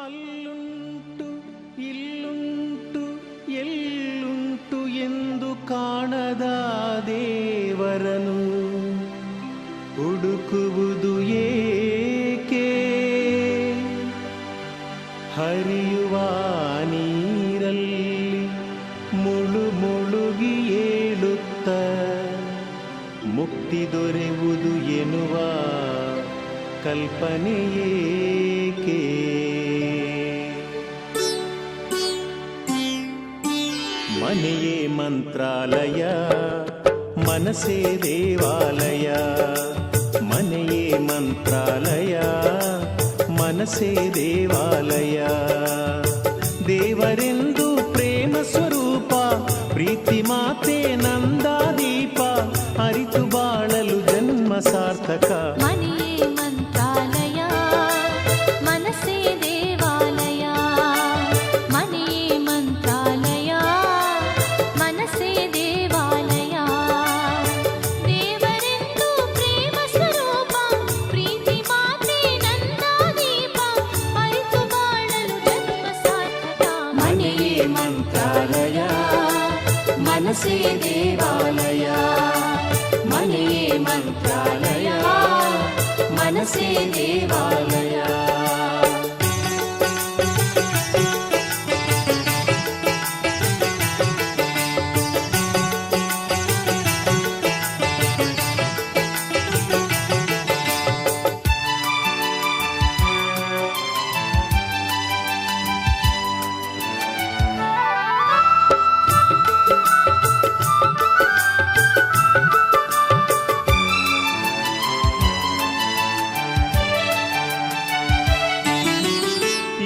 ಅಲ್ಲುಂಟು ಇಲ್ಲುಂಟು ಎಲ್ಲುಂಟು ಎಂದು ಕಾಣದ ದೇವರನು ಹುಡುಕುವುದು ಏಕೆ? ಹರಿಯುವ ನೀರಲ್ಲಿ ಮುಳುಗಿ ಏಳುತ್ತ ಮುಕ್ತಿ ದೊರೆಯುವುದು ಎನ್ನುವ ಕಲ್ಪನೆಯೇಕೆ? ಮನೆಯೇ ಮಂತ್ರಾಲಯ, ಮನಸೇ ದೇವಾಲಯ. ಮನೆಯೇ ಮಂತ್ರಾಲಯ, ಮನಸೇ ದೇವಾಲಯ. ದೇವರೆಂದು ಪ್ರೇಮ ಸ್ವರೂಪ, ಪ್ರೀತಿ ಮಾತೆ ನಂದಾದೀಪ. ಅರಿತು ಬಾಳಲು ಜನ್ಮ ಸಾರ್ಥಕ. ಮನೆಯೇ ಮಂತ್ರಾಲಯ, ಮನಸೇ ದೇವಾಲಯ. ಮನೆಯೇ ಮಂತ್ರಾಲಯ, ಮನಸೇ ದೇವಾಲಯ. ದೇವರೆಂದು ಪ್ರೇಮ ಸ್ವರೂಪ, ಪ್ರೀತಿ ಮಾತೆ ನಂದಾದೀಪ. ಅರಿತು ಬಾಳಲು ಜನ್ಮ ಸಾರ್ಥಕ. ಮನೆಯೇ ಮಂತ್ರಾಲಯ, ಮನಸ್ಸೇ ದೇವಾಲಯ ಮನೆಯೇ ಮಂತ್ರಾಲಯ ಮನಸ್ಸೇ ದೇವಾಲಯ.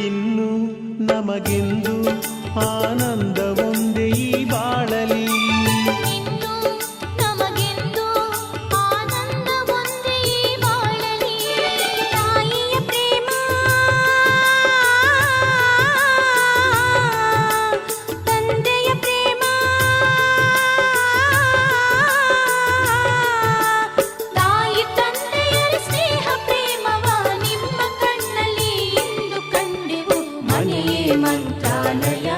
ಇನ್ನು ನಮಗೆಂದು ಆನಂದ ಒಂದೇ ಈ ಬಾಳಲಿ, ಇನ್ನು ನಮಗೆಂದು ಆನಂದ ಒಂದೇ ಈ ಬಾಳಲಿ. ತಾಯಿಯ ಪ್ರೇಮ ತಂದೆಯ ಪ್ರೇಮ ತಾಯಿ ತಂದೆಯರ ಸ್ನೇಹ ಪ್ರೇಮವ ನಿಮ್ಮ ಕಣ್ಣಲ್ಲಿ ಇಂದು ಕಂಡೆವು. ಮನೆಯೇ ಮಂತ್ರಾಲಯ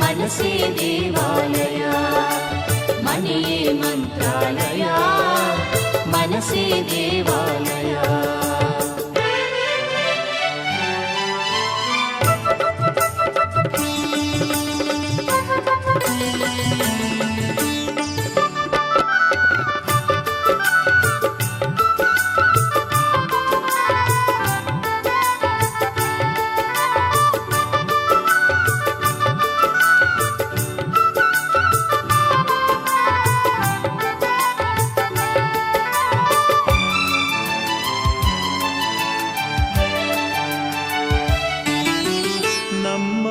ಮನಸ್ಸೇ ದೇವಾಲಯ ಮನೆಯೇ ಮಂತ್ರಾಲಯ ಮನಸ್ಸೇ ದೇವಾಲಯ. ನಮ್ಮ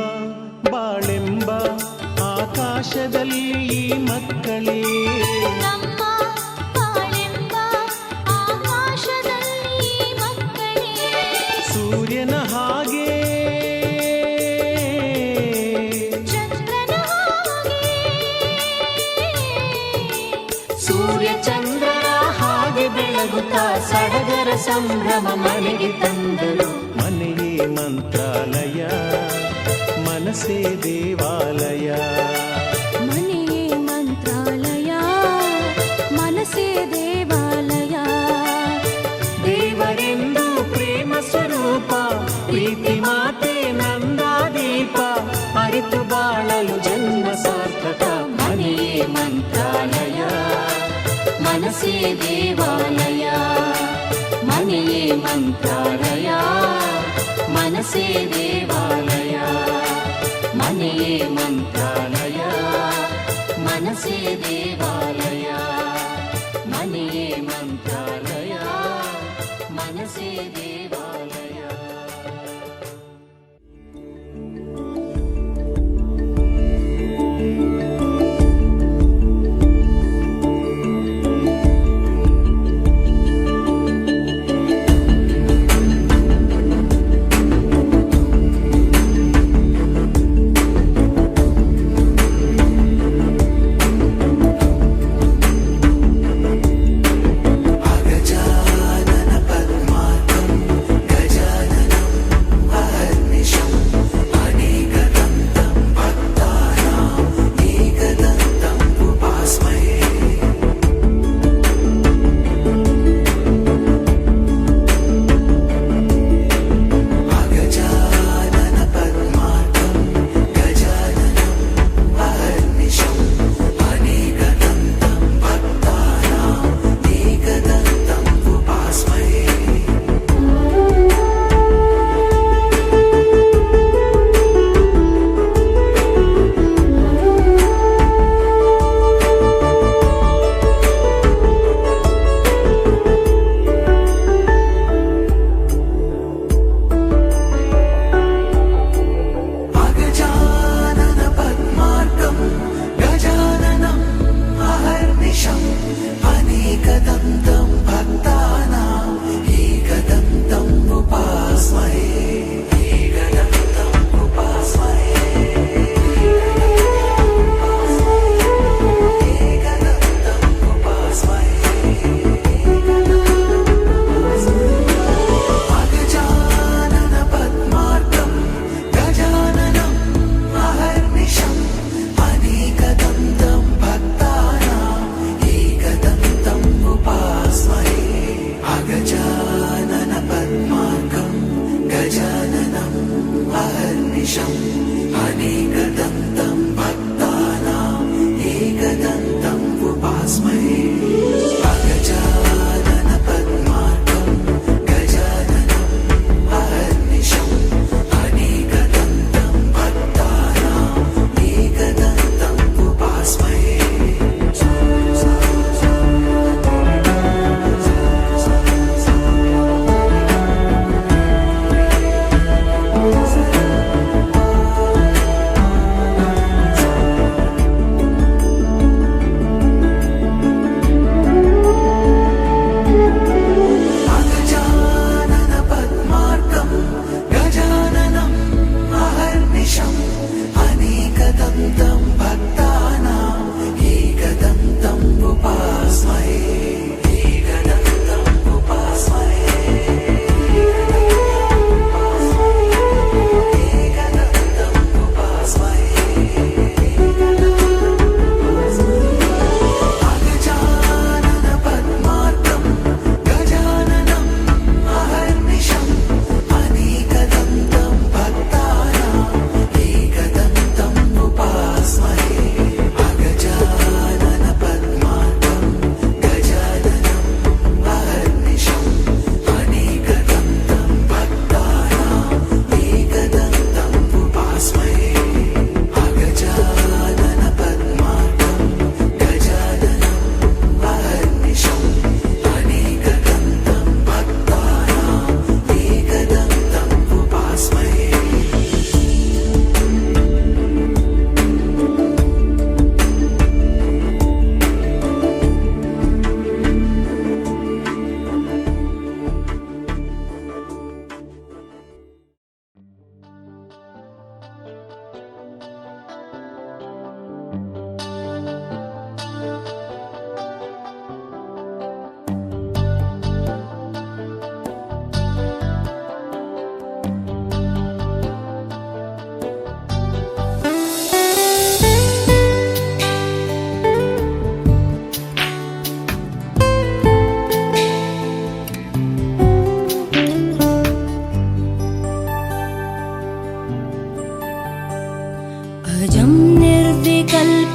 ಬಾಳೆಂಬ ಆಕಾಶದಲ್ಲಿ ಈ ಮಕ್ಕಳೇ, ನಮ್ಮ ಬಾಳೆಂಬ ಆಕಾಶದಲ್ಲಿ ಮಕ್ಕಳೇ ಸೂರ್ಯನ ಹಾಗೆ ಚಂದ್ರನ ಹಾಗೆ ಸೂರ್ಯ ಚಂದ್ರರ ಹಾಗೆ ಬೆಳಗುತ್ತಾ ಸಡಗರ ಸಂಭ್ರಮ ಮನೆಗೆ ತಂದರು. ಮನೆಯೇ ಮಂತ್ರಾಲಯ ಮನಸ್ಸೇ ದೇವಾಲಯ. ಮನೆಯೇ ಮಂತ್ರಾಲಯ ಮನಸ್ಸೇ ದೇವಾಲಯ. ದೇವರೆಂದು ಪ್ರೇಮ ಸ್ವರೂಪ ಪ್ರೀತಿ ಮಾತೆ ನಂದಾದೀಪ ಅರಿತು ಬಾಳಲು ಜನ್ಮ ಸಾರ್ಥಕ. ಮನೆಯೇ ಮಂತ್ರಾಲಯ ಮನಸ್ಸೇ ದೇವಾಲಯ ಮನೆಯೇ ಮಂತ್ರಾಲಯ ಮನಸ್ಸೇ ದೇವಾಲಯ ಮನೆಯೇ ಮಂತ್ರಾಲಯ ಮನಸ್ಸೇ ದೇವಾಲಯ ಮನೆಯೇ ಮಂತ್ರಾಲಯ ಮನಸ್ಸೇ ದೇವಾಲಯ.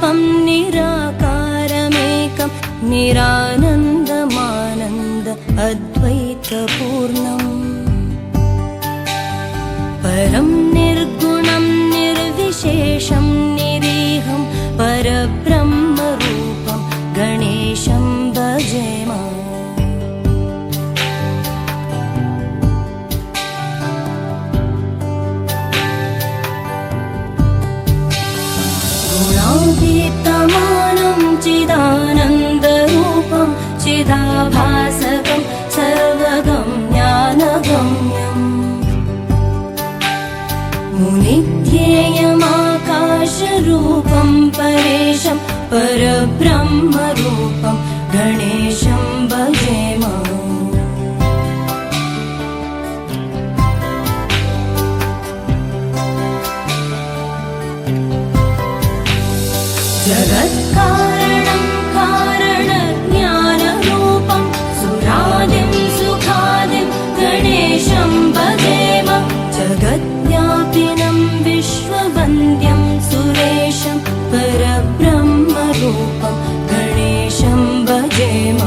नित्यरूपं निराकारमेकं निरानन्दमानन्द अद्वैतपूर्णम् परं निर्गुणं निर्विशेषं निरीहं परब्रह्मरूपं गणेशं भजेम गुणातीतमानं चिदानन्दरूपं चिदाभासकं सर्वगं ज्ञानगम्यम् मुनिध्येयमाकाशरूपं परेशं परब्रह्मरूपं गणेशं भजेम जगत्कारणं कारणज्ञानरूपं सुरादिं सुखादिं गणेशं भजेम जगद्व्यापिनं विश्ववन्द्यं सुरेशं परब्रह्मरूपं गणेशं भजेम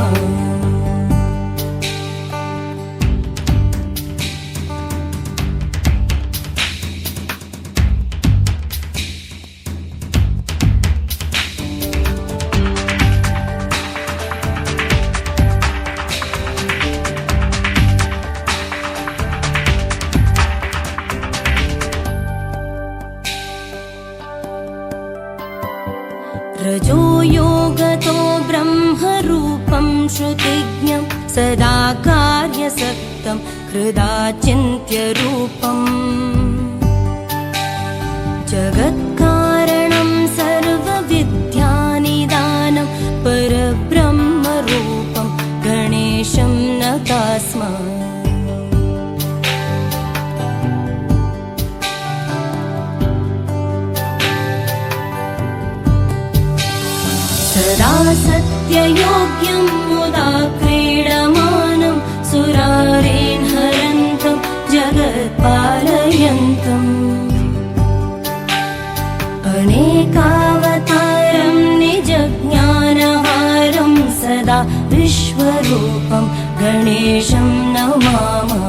रजो योगतो ब्रह्मरूपं श्रुतिज्ञं सदा कार्यसक्तं हृदाचिन्त्यरूपम् जगत्कारणं सर्वविद्यानिदानं परब्रह्मरूपं गणेशं नतास्म सदा सत्ययोग्यं मुदा क्रीडमानं सुरारेण हरन्तं जगत्पालयन्तम् अनेकावतारं निजज्ञानहारं सदा विश्वरूपं गणेशं नमामः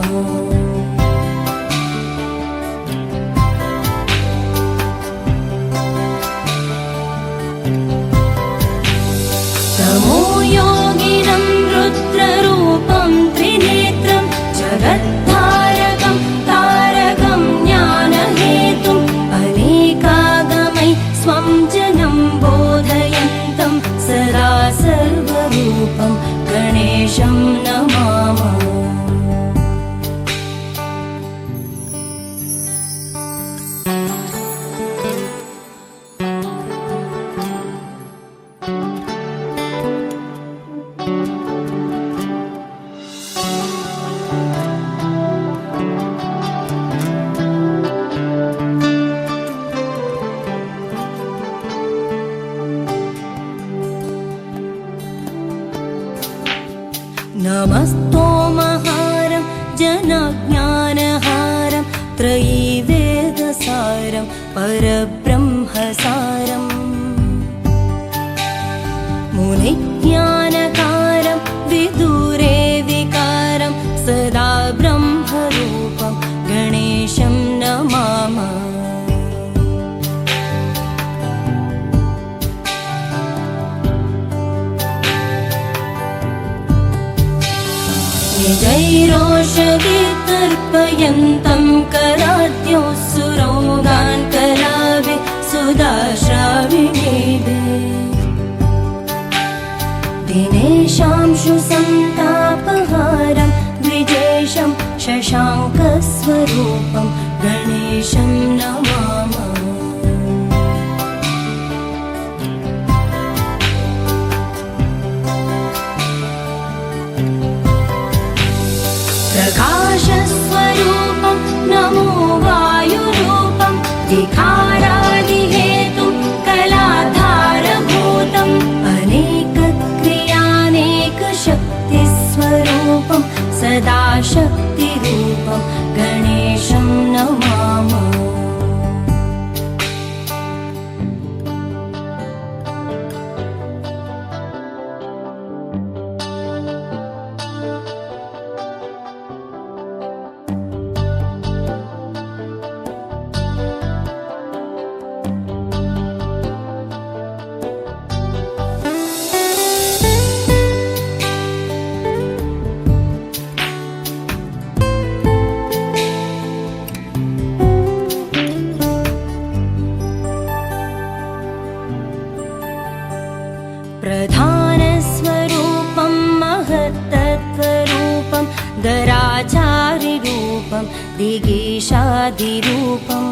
तमो योगिनं रुद्ररूपं त्रिनेत्रं जगत्तारकं तारकं ज्ञानहेतुम् अनेकागमै स्वं जनं बोधयन्तं सदा सर्वरूपं गणेशं नमामः नमस्तोमहारं जनज्ञानहारं त्रयीवेदसारं परब्रह्मसारं मुनिज्ञानकारं विदुरे विकारं सदा ब्रह्मरूपं गणेशं नमामः निजैरोषवितर्पयन्तं कराद्योऽसुरोगान् कलावे सुदाश्राविणीभे दिनेशांशु सन्तापहारं द्विजेशं शशाङ्कस्वरूपं गणेशं नमामः प्रकाशस्वरूपं नमो वायुरूपं विकारादिहेतुं कलाधारभूतम् अनेकक्रियानेकशक्तिस्वरूपं सदा शक्तिरूपं गणेश प्रधानस्वरूपं महत्तत्त्वरूपं दराचारिरूपं दिगीशादिरूपम्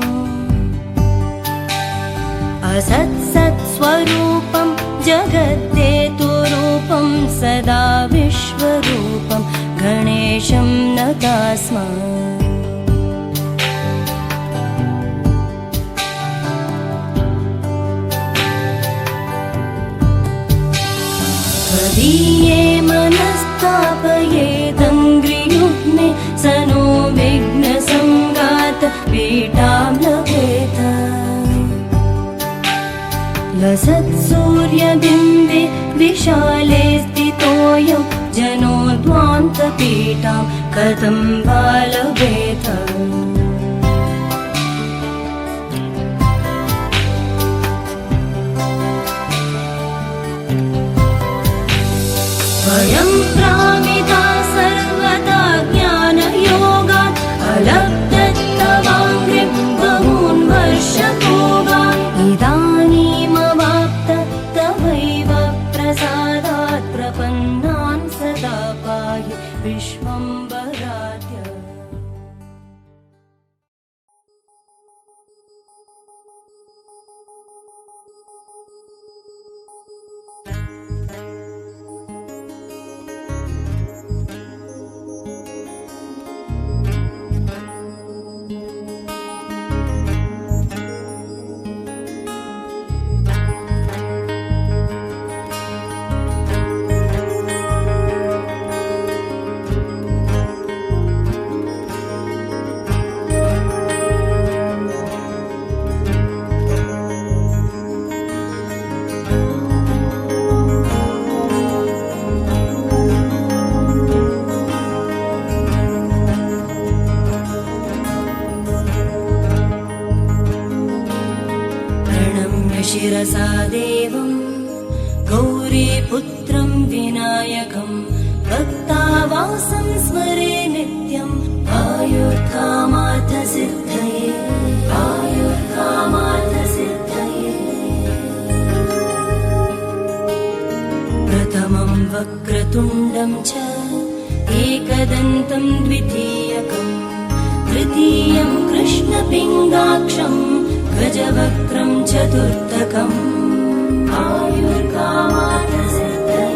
असत्सत्स्वरूपं जगद्देतुरूपं सदा विश्वरूपं गणेशं नतास्म त्वदीये मनस्तापयेदङ्घ्रियुग्मे स नो विघ्नसङ्गात पीठां लभेत लसत्सूर्यबिम्बे विशाले स्थितोऽयं जनोद्वान्तपीठां कथं वा लभेत स्वयं प्रामिता सर्वदा ज्ञानयोगात् अलब्धत्तवाङ्घ्रिं बहून् वर्षपूर्वात् इदानीमवाप्त तवैव प्रसादात् प्रपन्नान् सदा पाहि विश्वम्भराध्य शिरसा देवं गौरीपुत्रं विनायकं भक्तावासं स्मरे नित्यं आयुर्कामार्थसिद्धये आयुर्कामार्थसिद्धये प्रथमं वक्रतुण्डं च एकदन्तं द्वितीयकं तृतीयं कृष्णपिङ्गाक्षं गजवक्त्रं चतुर्थकम् आयुर्कामार्थसिद्धये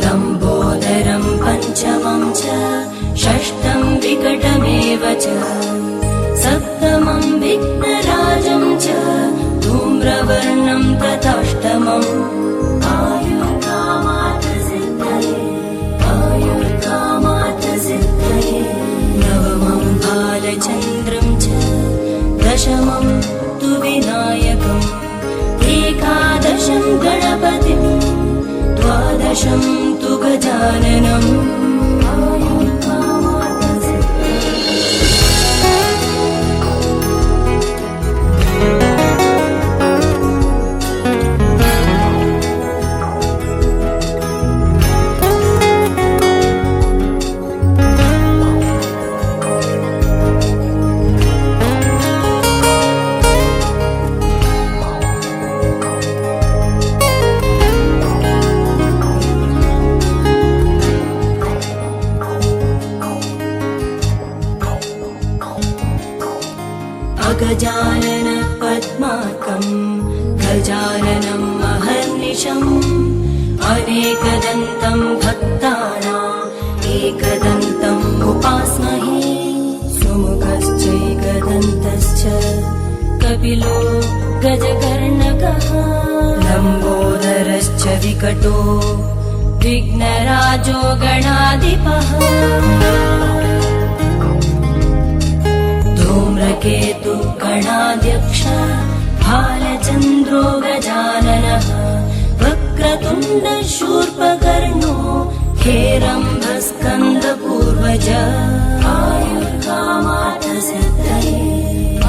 लम्बोदरं पञ्चमं च षष्ठं विकटमेव च सप्तमं विघ्नराजं च धूम्रवर्णं तथाष्टमम् आयुर्कामार्थसिद्धये आयुर्कामार्थसिद्धये नवमं बालचन्द्रं च दशमं तु विनायकम् एकादशं गणपतिं द्वादशं तु गजाननम् गजानन पद्मार्कं गजाननं महर्निशम् अनेकदन्तं भक्तानाम् एकदन्तम् उपास्महे सुमुखश्चैकदन्तश्च कपिलो गजकर्णकः लम्बोदरश्च विकटो विघ्नराजो गणाधिपः धूम्रकेतु गणाध्यक्ष भालचन्द्रो गजाननः वक्रतुण्ड शूर्पकर्णो हेरम्बस्कन्दपूर्वज आयुर्कामार्थसिद्धये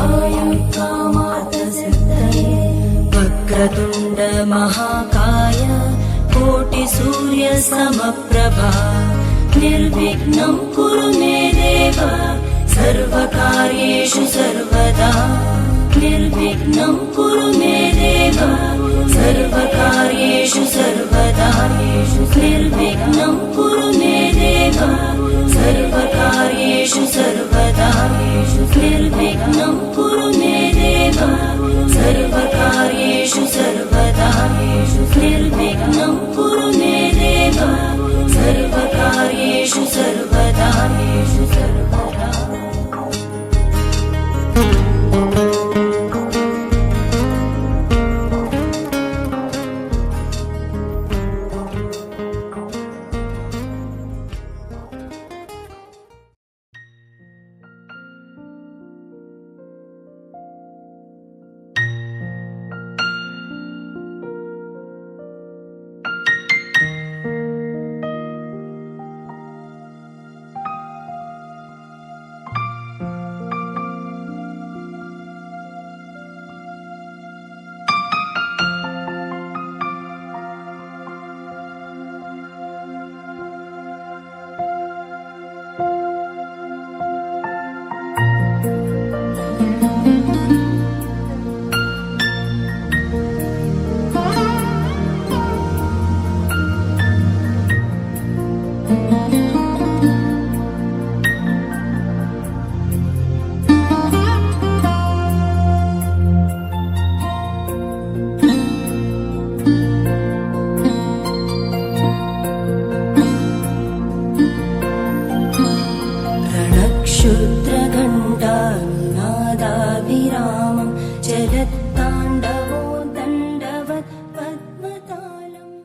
आयुर्कामार्थसिद्धये वक्र वक्रतुण्ड महाकाय कोटिसूर्यसमप्रभा निर्विघ्नं कुरु मे देव सर्वकार्येषु सर्वदा निर्विघ्नं कुरु मे देव सर्वकार्येषु सर्वदा निर्विघ्नं कुरु मे देव सर्वकार्येषु सर्वदा निर्विघ्नं कुरु मे देव सर्वकार्येषु सर्वदा निर्विघ्नं कुरु मे देव सर्वकार्येषु सर्वदा रणक्षुद्रघण्टानादाभिरामं चलत्ताण्डवो दण्डवत् पद्मतालम्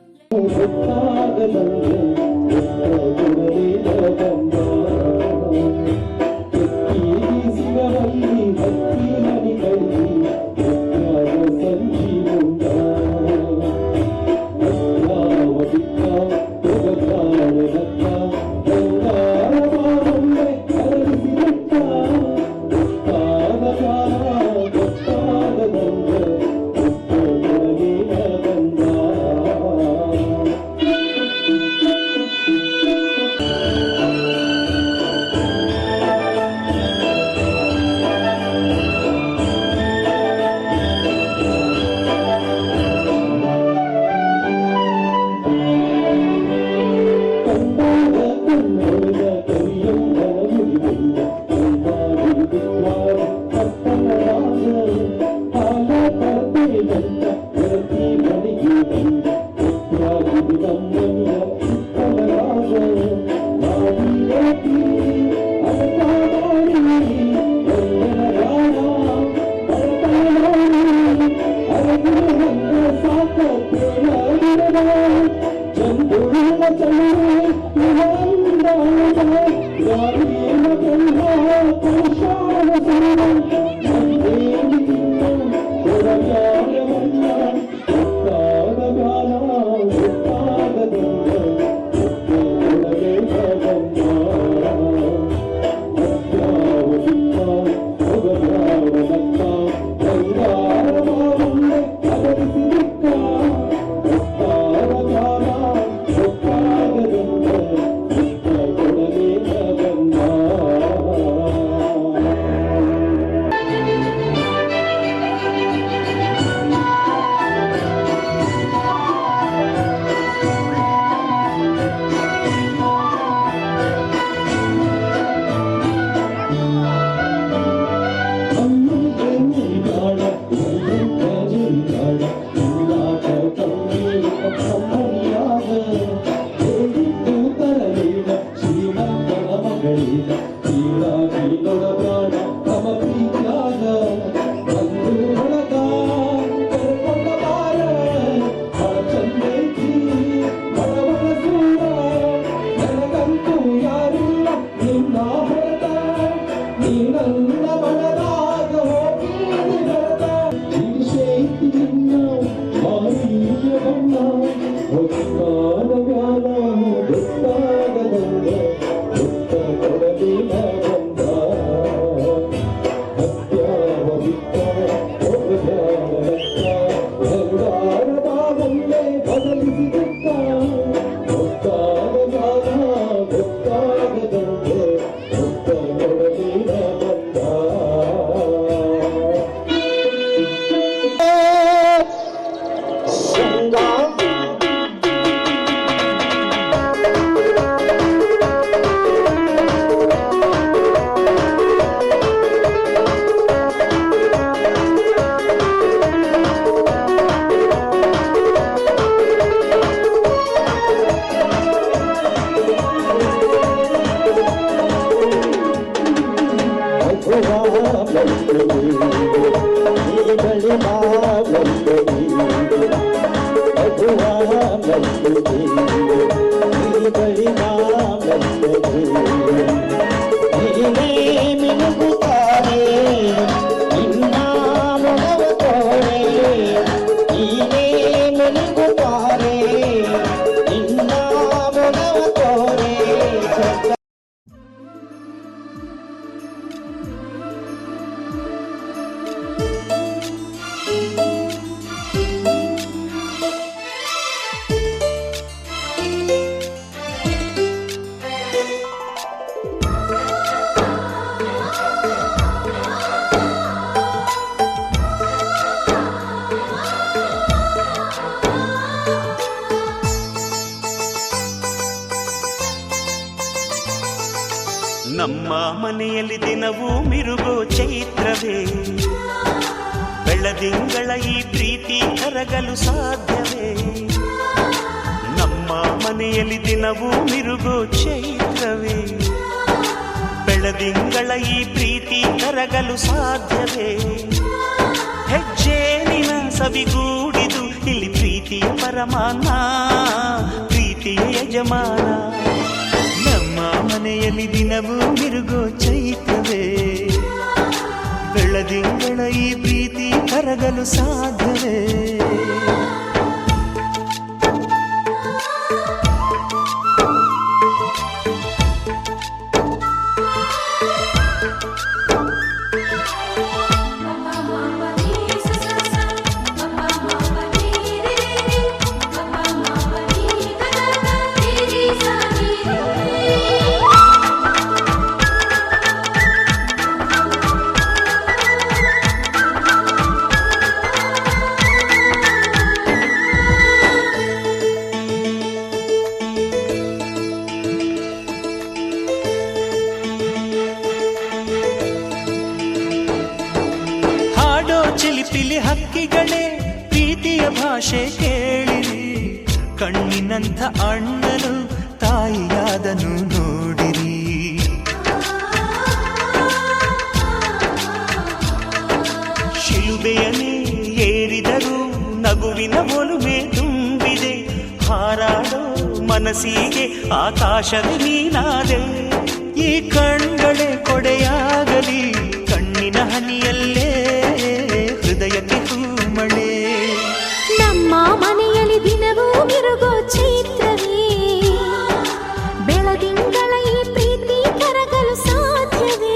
ನಮ್ಮ ಮನೆಯಲ್ಲಿ ದಿನವೂ ಮಿರುಗೋ ಚೈತ್ರವೇ, ಬೆಳದಿಂಗಳ ಈ ಪ್ರೀತಿ ಕರಗಲು ಸಾಧ್ಯವೇ? ನಮ್ಮ ಮನೆಯಲ್ಲಿ ದಿನವೂ ಮಿರುಗೋ ಚೈತ್ರವೇ, ಬೆಳದಿಂಗಳ ಈ ಪ್ರೀತಿ ಕರಗಲು ಸಾಧ್ಯವೇ? ಹೆಜ್ಜೇನಿನ ಸವಿಗೂಡಿದು ಇಲ್ಲಿ ಪ್ರೀತಿಯ ಪರಮಾನ, ಪ್ರೀತಿಯ ಯಜಮಾನ. ನಮ್ಮ ಮನೆಯಲ್ಲಿ ದಿನವೂ ಮಿರುಗೋ ಚೈತ್ರವೇ, ಬೆಳದಿಂಗಳ ಈ ಪ್ರೀತಿ ಕರಗಲು ಸಾಧ್ಯವೇ? ಚಿಲಿಪಿಲಿ ಹಕ್ಕಿಗಳೇ ಪ್ರೀತಿಯ ಭಾಷೆ ಕೇಳಿರಿ, ಕಣ್ಣಿನಂಥ ಅಣ್ಣನು ತಾಯಿಯಾದನು ನೋಡಿರಿ. ಶಿಲುಬೆಯನೇ ಏರಿದರೂ ನಗುವಿನ ಒಲುಮೆ ತುಂಬಿದೆ, ಹಾರಾಡೋ ಮನಸ್ಸಿಗೆ ಆಕಾಶವೇ ನೀನಾದೆ. ಈ ಕಣ್ಗಳೇ ಕೊಡೆಯಾಗಲಿ ಕಣ್ಣಿನ ಹನಿಯಲ್ಲೇ ಹೃದಯಕ್ಕೆ ಹೂಮಳೆ. ನಮ್ಮ ಮನೆಯಲ್ಲಿ ದಿನವೂ ಮಿರುಗೋ ಚೈತ್ರವೇ, ಬೆಳದಿಂಗಳ ಈ ಪ್ರೀತಿ ಕರಗಲು ಸಾಧ್ಯವೇ?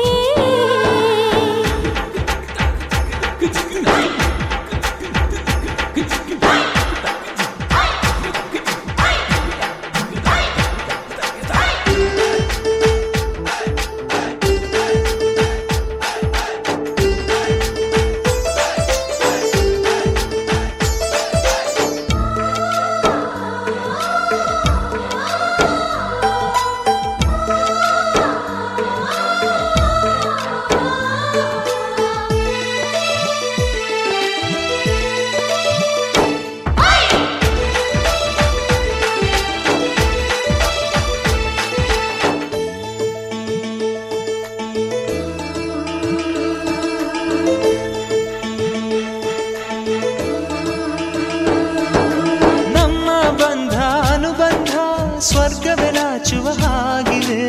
ಸ್ವರ್ಗವೇ ನಾಚುವ ಹಾಗಿವೆ,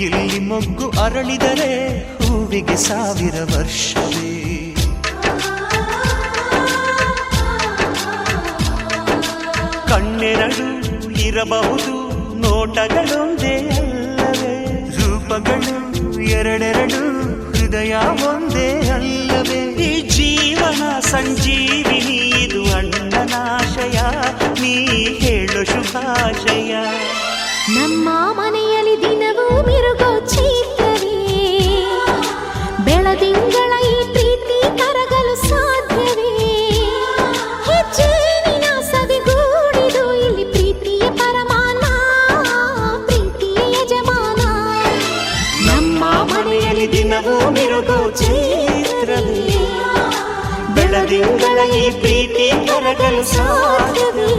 ಇಲ್ಲಿ ಮೊಗ್ಗು ಅರಳಿದರೆ ಹೂವಿಗೆ 1000 ವರ್ಷವೇ. ಕಣ್ಣೆರಡು ಇರಬಹುದು ನೋಟಗಳೊಂದೇ ಅಲ್ಲವೇ, ರೂಪಗಳು ಎರಡೆರಡು ಹೃದಯ ಒಂದೇ ಅಲ್ಲವೇ? ಈ ಜೀವನ ಸಂಜೀವಿನಿ ಇದು ಅಣ್ಣನಾಶಯ, ನೀ ಹೇಳು ಶುಭಾಶಯ. ನಮ್ಮ ಮನೆಯಲ್ಲಿ ದಿನವೂ ಮಿರುಗೋ ಚೈತ್ರವೇ, ಬೆಳದಿಂಗಳ ಈ ಪ್ರೀತಿ ಕರಗಲು ಸಾಧ್ಯವೇ? ಹೆಜ್ಜೇನಿನ ಸವಿಗೂಡಿದು ಇಲ್ಲಿ ಪ್ರೀತಿಯ ಪರಮಾನ, ಪ್ರೀತಿಯ ಯಜಮಾನ. ನಮ್ಮ ಮನೆಯಲ್ಲಿ ದಿನವೂ ಮಿರುಗೋ ಚೈತ್ರವೇ, ಬೆಳದಿಂಗಳ ಈ ಪ್ರೀತಿ ಕರಗಲು ಸಾಧ್ಯವೇ?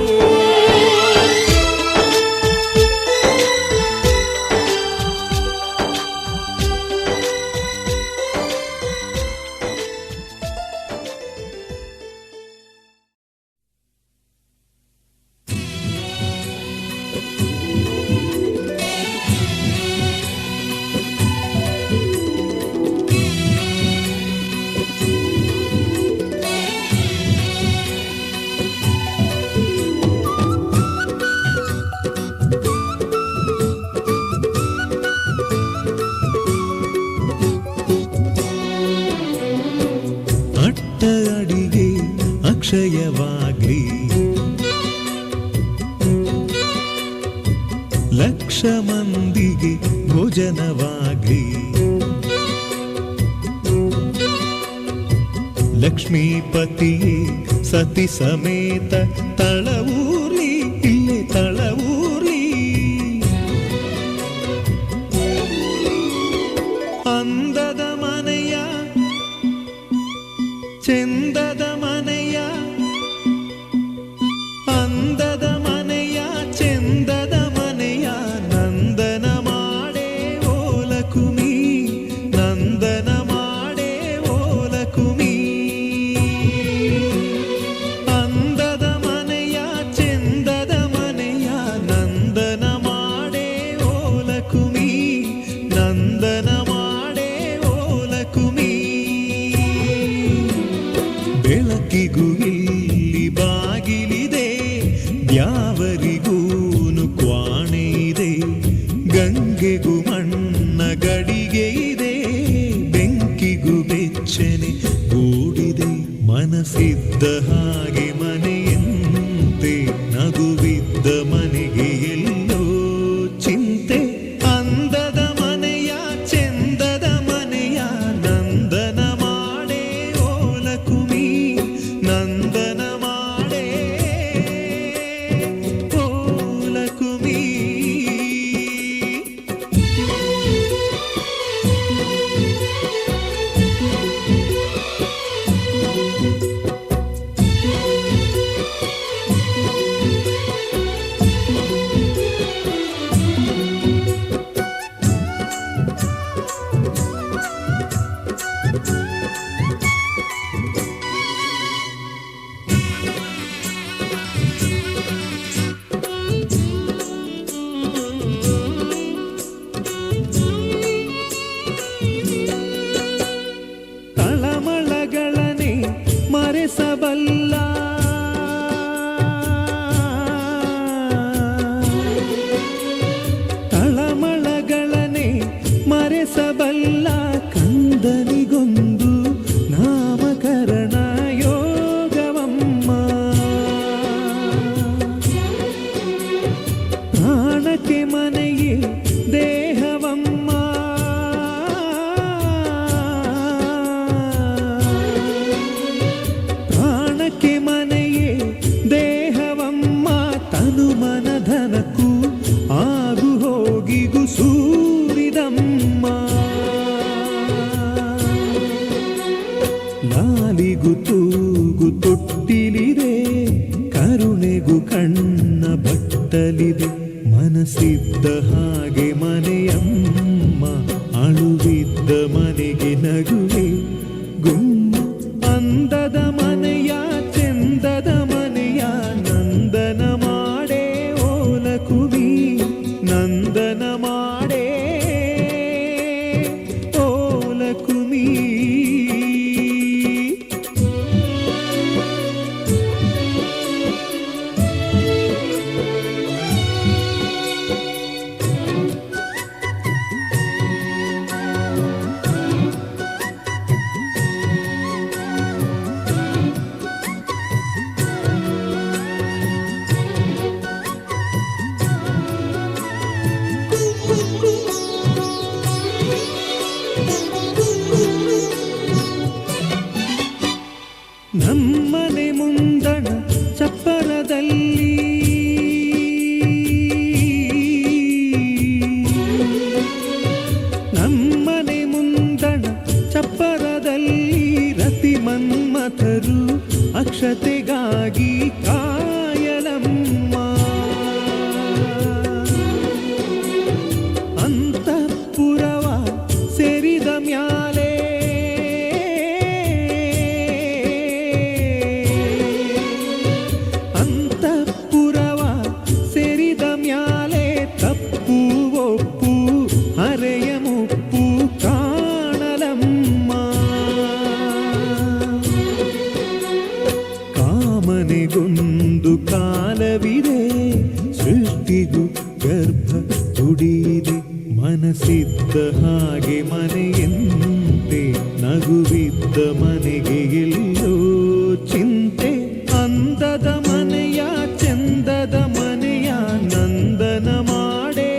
ಲಕ್ಷ ಮಂದಿಗೆ ಭೋಜನವಾಗ್ಲಿ. ಲಕ್ಷ್ಮೀಪತಿಯೇ ಸತಿ ಸಮೇತ ತಳವೂರ್ಲಿ, ಇಲ್ಲೇ ತಳವೂರ್ಲಿ. ಅಂದದ ಮನೆಯ ಚೆಂದದ ಮನೆಯ, ಅಂದದ ಮನೆಯ ಚೆಂದದ ಮನೆಯ ನಂದನ ಮಾಡೇ ಓಲಕುಮಿ, ನಂದನ ಮಾಡೇ ಓಲಕುಮಿ. ಅಂದದ ಮನೆಯ ಚೆಂದದ ಮನೆಯ ನಂದನ ಮಾಡೇ ಓಲಕುಮಿ, ನಂದನ ಮಾಡೇ ಓಲಕುಮಿ. ಬೆಳಕಿಗೂ ಇಲ್ಲಿ ಬಾಗಿಲಿದೆ, ದ್ಯಾವರಿಗೂನು ಕ್ವಾಣೆ ಇದೆ. ಗಂಗೆಗೂ ಮಣ್ಣ ಗಡಿಗೆ ಇದೆ, ಬೆಂಕಿಗೂ ಬೆಚ್ಚನೆ ಗೂಡಿದೆ. ಮನಸ್ಸಿದ್ದ ಹಾಗೆ ಮನೆಯಂತೆ, ನಗುವಿದ್ದ ಮನೆಗೆ ಎಲ್ಲೋ ಚಿಂತೆ. ಅಂದದ ಮನೆಯ ಚೆಂದದ ಮನೆಯ ನಂದನ ಮಾಡೇ ಓಲಕುಮಿ, ನಂದನ ಮಾಡೇ ಓಲಕುಮಿ. ತಳಮಳಗಳನೆ ಮರೆಸಬಲ್ಲ, ತಳಮಳಗಳನೆ ಮರೆಸಬಲ್ಲ. ಕಂದನಿಗೊಂದು ನಾಮಕರಣ ಯೋಗವಮ್ಮ, ಪ್ರಾಣಕ್ಕೆ ಮನೆಯೇ ದೇಹವಮ್ಮ. ಪ್ರಾಣಕ್ಕೆ ಮನೆಯೇ ದೇಹವಮ್ಮ, ತನು ಮನಧನಕ್ಕೂ ಆಗು ಹೋಗಿಗೂ ಸೂರಿದಮ್ಮ. ಲಾಲಿಗೂ ತೂಗು ತೊಟ್ಟಿಲಿದೆ, ಕರುಣೆಗೂ ಕಣ್ಣ ಬಟ್ಟಲಿದೆ. ಮನಸ್ಸಿದ್ದ ಹಾಗೆ ಮನೆಯಮ್ಮ, ಅಳುವಿದ್ದ ಮನೆಗೆ ನಗುವೆ ಗುಮ್ಮ. ಅಂದದ ಮನೆಯ ಚೆಂದದ ಮನೆಯ ನಂದನ ಮಾಡೇ ಓಲಕುಮಿ, ನಂದನ ಮಾಡೇ ಓಲಕುಮಿ. ನಮ್ಮನೆ ಮುಂದಣ ಚಪ್ಪರದಲ್ಲಿ, ನಮ್ಮನೆ ಮುಂದಣ ಚಪ್ಪರದಲ್ಲಿ ರತಿ ಮನ್ಮಥರು ಅಕ್ಷತೆಗಾಗಿ ಕಾಯಲಮ್ಮ. ಅಂತಃಪುರವ ಸೇರಿದ ಮ್ಯಾಲೆ, ಅಂತಃಪುರವ ಸೇರಿದ ಮ್ಯಾಲೆ ತಪ್ಪು ಒಪ್ಪು ಹರೆಯ ಮುಪ್ಪು ಕಾಣಲಮ್ಮ. ಕಾಮನೆಗೊಂದು ಕಾಲವಿದೆ, ಸೃಷ್ಟಿಗೂ ಗರ್ಭ ತುಡಿಯಿದೆ. ಮನಸ್ಸಿದ್ದ ಹಾಗೆ ಮನೆಯಂತೆ, ನಗುವಿದ್ದ ಮನೆಗೆ ಎಲ್ಲೋ ಚಿಂತೆ. ಅಂದದ ಮನೆಯ ಚೆಂದದ ಮನೆಯ ನಂದನ ಮಾಡೇ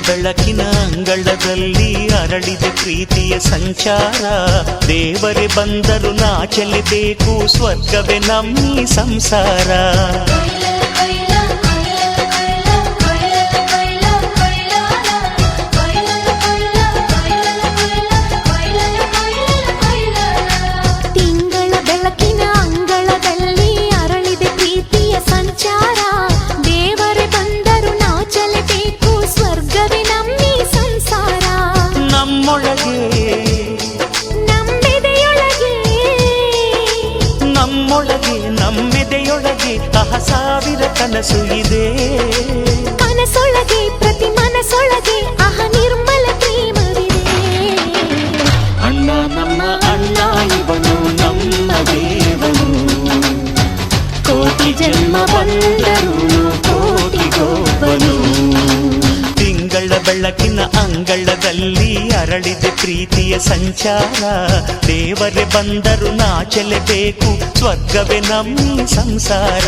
ಬೆಳಕಿನ ಅಂಗಳದಲ್ಲಿ ಅರಳಿದೆ ಪ್ರೀತಿಯ ಸಂಚಾರ. ದೇವರೇ ಬಂದರು ನಾಚಲೇಬೇಕು, ಸ್ವರ್ಗವೇ ನಮ್ಮಿ ಸಂಸಾರ. ತಿಂಗಳ ಬೆಳಕಿನ ಅಂಗಳದಲ್ಲಿ ಅರಳಿದೆ ಪ್ರೀತಿಯ ಸಂಚಾರ. ದೇವರೇ ಬಂದರು ನಾಚಲೇಬೇಕು, ಸ್ವರ್ಗವೇ ನಮ್ಮಿ ಸಂಸಾರ. ನಮ್ಮೊಳಗೆ ನಮ್ಮೆದೆಯೊಳಗೆ ಸಾವಿರ ಕನಸು ಇದೆ. ಕನಸೊಳಗೆ ಪ್ರತಿ ಮನಸೊಳಗೆ ನಿರ್ಮಲ ಪ್ರೇಮವಿದೆ. ಅಣ್ಣ ನಮ್ಮ ಅಣ್ಣ ಇವನು ನಮ್ಮ ದೇವನು, ಕೋಟಿ ಜನ್ಮ ಬಂದರು ಕೋಟಿಗೊಬ್ಬನು. ತಿಂಗಳ ಬೆಳಕಿನ ಅಂಗಳದಲ್ಲಿ ಅರಳಿದೆ ಪ್ರೀತಿಯ ಸಂಚಾರ. ದೇವರೇ ಬಂದರು ನಾಚಲೇಬೇಕು, ಸ್ವರ್ಗವೇ ನಮ್ಮಿ ಸಂಸಾರ.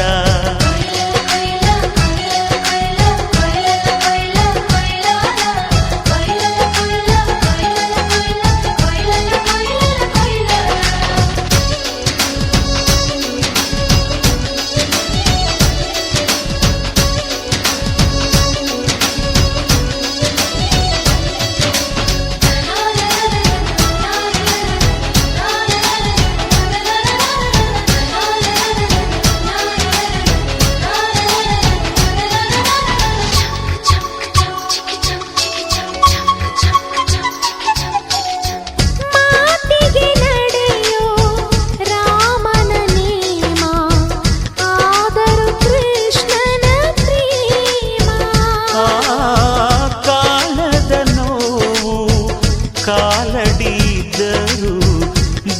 ಕಾಲಡಿದ್ದರು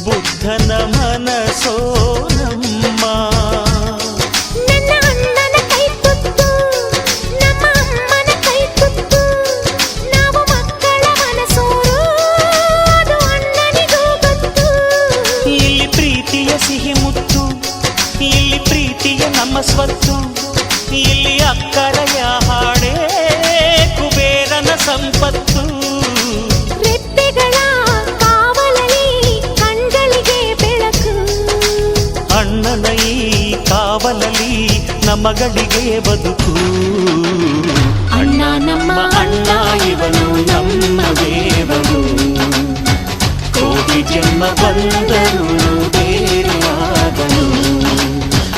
ಬುದ್ಧನ ಮನಸೋ ನಮ್ಮ. ನನ್ನ ಅಣ್ಣನ ಕೈ ತುತ್ತು, ನಮ್ಮ ಅಮ್ಮನ ಕೈ ತುತ್ತು, ನಾವು ಮಕ್ಕಳ ಮನಸೋರು, ಅದು ಅಣ್ಣನಿಗೂ ಗೊತ್ತು. ಇಲ್ಲಿ ಪ್ರೀತಿಯ ಸಿಹಿ ಮುತ್ತು, ಇಲ್ಲಿ ಪ್ರೀತಿಯ ನಮ್ಮ ಸ್ವತ್ತು, ಇಲ್ಲಿ ಅಕ್ಕರೆಯ ಹಾಡೇ ಕುಬೇರನ ಸಂಪತ್ತು. ಅಣ್ಣನ ಈ ಕಾವಲಲ್ಲಿ ನಮಗಳಿಗೆ ಬದುಕು. ಅಣ್ಣ ನಮ್ಮ ಅಣ್ಣ ಇವನು ನಮ್ಮ ದೇವನು, ಕೋಟಿ ಜನ್ಮ ಬಂದರು ಬೇರೆಯಾದನು.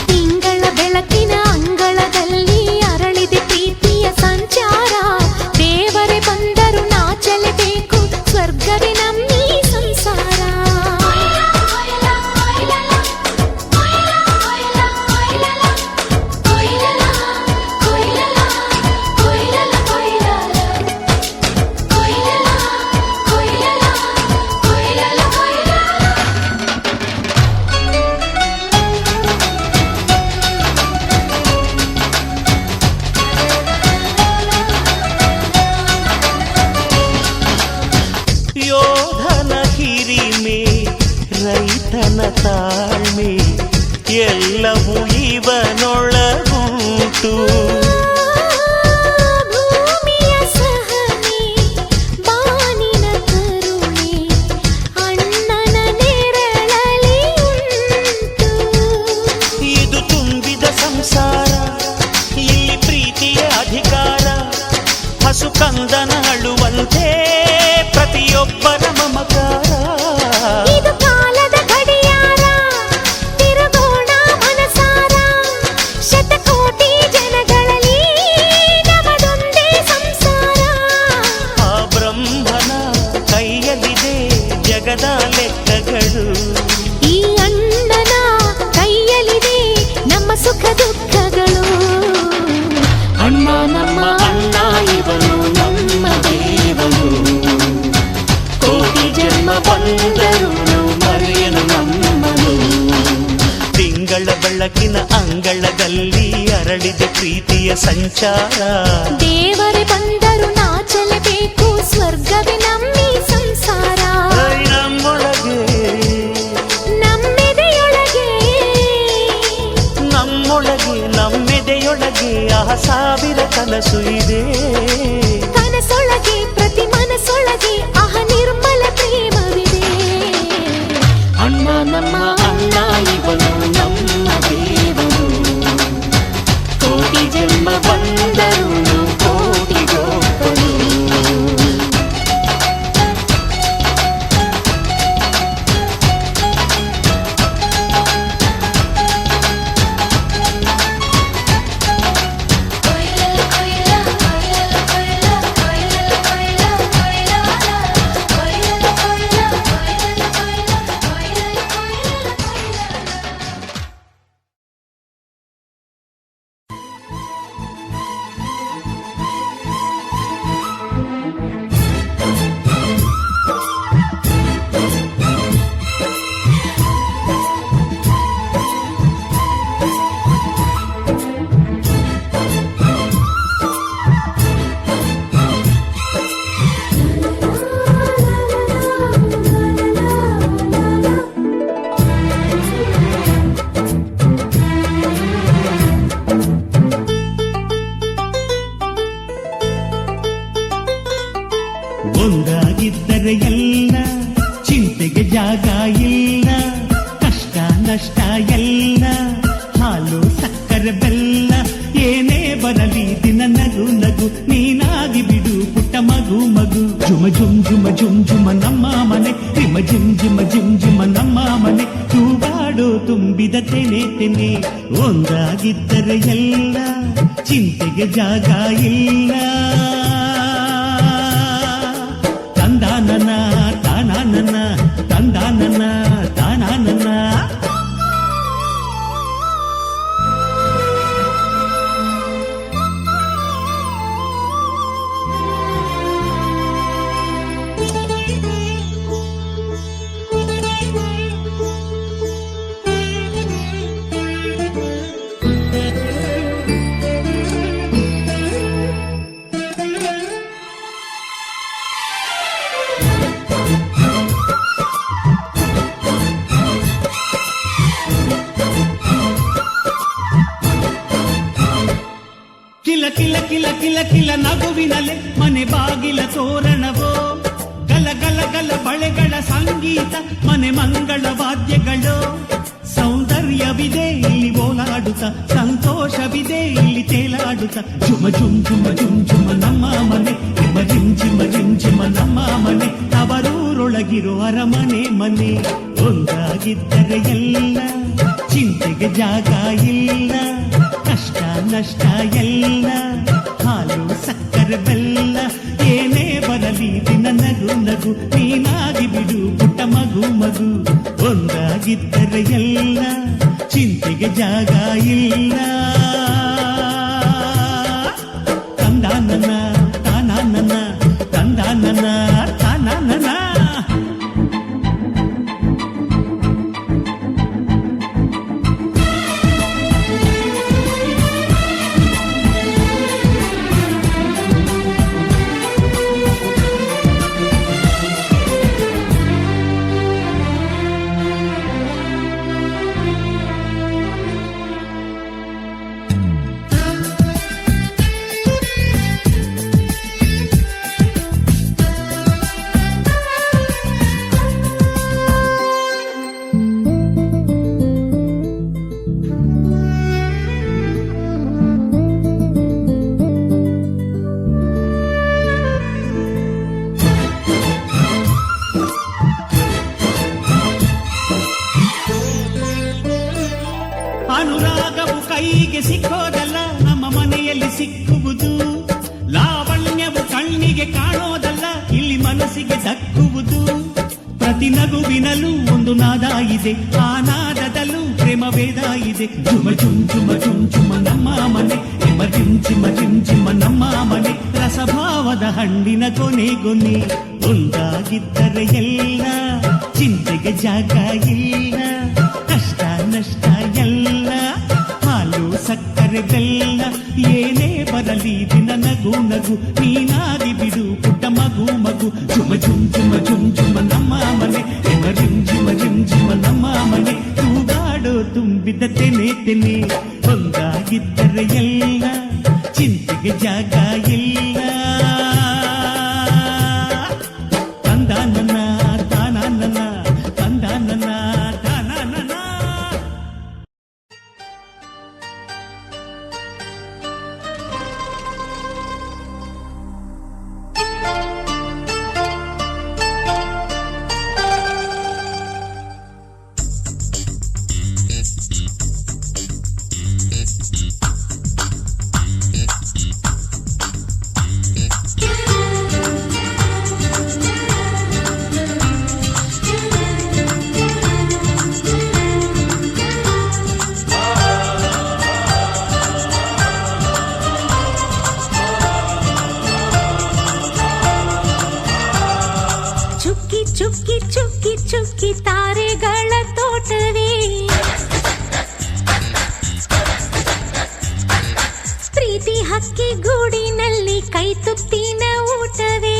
ತಿಂಗಳ ಬೆಳಕಿನ ಅಂಗಳದಲ್ಲಿ ಅರಳಿದೆ ಪ್ರೀತಿಯ ಸಂಚಾರ. ದೇವರೇ ಬಂದರು ನಾಚಲೇಬೇಕು, ಸ್ವರ್ಗವೇ ನಮ್ಮಿ ಸಂಸಾರ. ಯೋಧನ ಹಿರಿಮೆ, ರೈತನ ತಾಳ್ಮೆ, ಎಲ್ಲವೂ ಇವನೊಳಗುಂಟು. ಭೂಮಿಯ ಸಹನೆ, ಬಾನಿನ ಕರುಣೆ, ಅಣ್ಣನ ನೆರಳಲ್ಲಿ ಉಂಟು. ಇದು ತುಂಬಿದ ಸಂಸಾರ, ಇಲ್ಲಿ ಪ್ರೀತಿಯ ಅಧಿಕಾರ. ಹಸು ಕಂದನ ಅಳುವಂತೆ ಪ್ರತಿಯೊಬ್ಬರ ಮಮಕಾರ. ಇದು ಕಾಲದ ಗಡಿಯಾರ, ತಿರುಗೋಣ ಮನಸಾರ. ಶತಕೋಟಿ ಜನಗಳಲ್ಲಿ ನಮದೊಂದೇ ಸಂಸಾರ. ಆ ಬ್ರಹ್ಮನ ಕೈಯಲ್ಲಿದೆ ಜಗದ ಲೆಕ್ಕಗಳು. ಈ ಅಣ್ಣನ ಕೈಯಲ್ಲಿದೆ ನಮ್ಮ ಸುಖ ದುಃಖಗಳು. ಅಣ್ಣ ನಮ್ಮ ಅಣ್ಣ ಇವನು ನಮ್ಮ ದೇವನು, ಕೋಟಿ ಜನ್ಮ ಬಂದರು ಮರೆಯನು ನಮ್ಮನು. ತಿಂಗಳ ಬೆಳಕಿನ ಅಂಗಳದಲ್ಲಿ ಅರಳಿದೆ ಪ್ರೀತಿಯ ಸಂಚಾರ. ದೇವರೇ ಬಂದರು ನಾಚಲೇಬೇಕು, ಸ್ವರ್ಗವೇ ನಮ್ಮಿ ಸಂಸಾರ. ನಮ್ಮೊಳಗೆ ನಮ್ಮೆದೆಯೊಳಗೆ ನಮ್ಮೆದೆಯೊಳಗೆ ಸಾವಿರ ಕನಸು ಇದೆ. ಕನಸೊಳಗೆ ಅಣ್ಣ ಇವನು ನಮ್ಮ ದೇವನು. ಕೋಟಿ ಜನ್ಮ ಬಂದರು ಕೋಟಿಗೊಬ್ಬನು. ಒಂದಾಗಿದ್ದರೆ ಎಲ್ಲ ಚಿಂತೆಗೆ ಜಾಗ ಇಲ್ಲ. ಕಷ್ಟ ನಷ್ಟ ಎಲ್ಲ ಹಾಲು ಸಕ್ಕರೆ ಬೆಲ್ಲ ಏನೇ ಬರಲಿ ದಿನ ನಗು ನಗು ನೀನಾಗಿ ಬಿಡು ಪುಟ್ಟ ಮಗು ಮಗು. ಜುಮ ಜುಮ್ ಜುಮ ಜುಮ್ ಜುಮ ನಮ್ಮ ಮನೆ ರಿಮ ಜಿಮ್ ಜಿಮ ಜಿಮ್ ಜಿಮ ನಮ್ಮ ಮನೆ. ತೂಗಾಡೋ ತುಂಬಿದ ತೆನೆ ತೆನೆ ಒಂದಾಗಿದ್ದರೆ ಎಲ್ಲ ಚಿಂತೆಗೆ ಜಾಗ ಇಲ್ಲ. ತಂದಾನನ ತಾನಾನನ ತಂದಾನನ ತಾನಾನನ. ಕಿಲ ಕಿಲ ಕಿಲ ಕಿಲ ಕಿಲ ನಗುವಿನಲೆ ಮನೆ ಬಾಗಿಲ ತೋರಣವೋ. ಗಲ ಗಲ ಗಲ ಬಳೆಗಳ ಸಂಗೀತ ಮನೆ ಮಂಗಳ ವಾದ್ಯಗಳು. ಸೌಂದರ್ಯವಿದೆ ಇಲ್ಲಿ ಓಲಾಡುತ್ತ ಸಂತೋಷವಿದೆ ಇಲ್ಲಿ ತೇಲಾಡುತ್ತ. ಜುಮ ಜುಮ್ ಜುಮ ಜುಮ್ ಜುಮ ನಮ್ಮ ಮನೆ ರಿಮ ಜಿಮ್ ಜಿಮ ಜಿಮ್ ಜಿಮ ನಮ್ಮ ಮನೆ. ಅವರೂರೊಳಗಿರೋ ಅರಮನೆ ಮನೆ. ಒಂದಾಗಿದ್ದರೆ ಎಲ್ಲ ಚಿಂತೆಗೆ ಜಾಗ ಇಲ್ಲ. ಕಷ್ಟ ನಷ್ಟ ಎಲ್ಲ ಹಾಲು ಸಕ್ಕರೆ ಬೆಲ್ಲ ಏನೇ ಬರಲಿ ದಿನ ನಗು ನಗು ನೀನಾಗಿ ಬಿಡು ಪುಟ್ಟ ಮಗು ಮಗು. ಒಂದಾಗಿದ್ದರೆ ಎಲ್ಲ ಚಿಂತೆಗೆ ಜಾಗ ಇಲ್ಲ. ತಂದಾನನ ತಾನಾನನ ತಂದಾನನ ತಾನಾನನ. ಅನುರಾಗವು ಕೈಗೆ ಸಿಕ್ಕೋದಲ್ಲ ನಮ್ಮ ಮನೆಯಲ್ಲಿ ಸಿಕ್ಕುವುದು. ಲಾವಣ್ಯವು ಕಣ್ಣಿಗೆ ಕಾಣೋದಲ್ಲ ಇಲ್ಲಿ ಮನಸ್ಸಿಗೆ ದಕ್ಕುವುದು. ಪ್ರತಿ ನಗುವಿನಲ್ಲೂ ಒಂದು ನಾದ ಇದೆ ಆ ನಾದದಲ್ಲೂ ಪ್ರೇಮ ವೇದ ಇದೆ. ಜುಮ ಜುಮ್ ಜುಮ ಜುಮ್ ಜುಮ ನಮ್ಮ ಮನೆ ರಿಮ ಜಿಮ್ ಜಿಮ ಜಿಮ್ ಜಿಮ ನಮ್ಮ ಮನೆ. ರಸಭಾವದ ಹಣ್ಣಿನ ಕೊನೆ ಕೊನೆ ಒಂದಾಗಿದ್ದರೆ ಎಲ್ಲ ಚಿಂತೆಗೆ ಜಾಗ ಇಲ್ಲ. ಕಷ್ಟ ನಷ್ಟ ಎಲ್ಲ ಹಾಲು ಸಕ್ಕರೆ ಬೆಲ್ಲ ಏನೇ ಬರಲಿ ದಿನ ನಗು ನಗು ನೀನಾಗಿ ಬಿಡು ಪುಟ್ಟ ಮಗು ಮಗು. ಜುಮ ಜುಮ್ ಜುಮ ಜುಮ್ ಜುಮ ನಮ್ಮ ಮನೆ ರಿಮ ಜಿಮ್ ಜಿಮ ಜಿಮ್ ಜಿಮ ನಮ್ಮ ಮನೆ. ತೂಗಾಡೋ ತುಂಬಿದ ತೆನೆ ತೆನೆ ಒಂದಾಗಿದ್ದರೆ ಎಲ್ಲ ಚಿಂತೆಗೆ ಜಾಗ ಇಲ್ಲ. ತಂದಾನನ ತಾನಾನನ ತಂದಾನನ ತಾನಾನನ. ಹಕ್ಕಿ ಗೂಡಿನಲ್ಲಿ ಕೈ ತುತ್ತಿನ ಊಟವೇ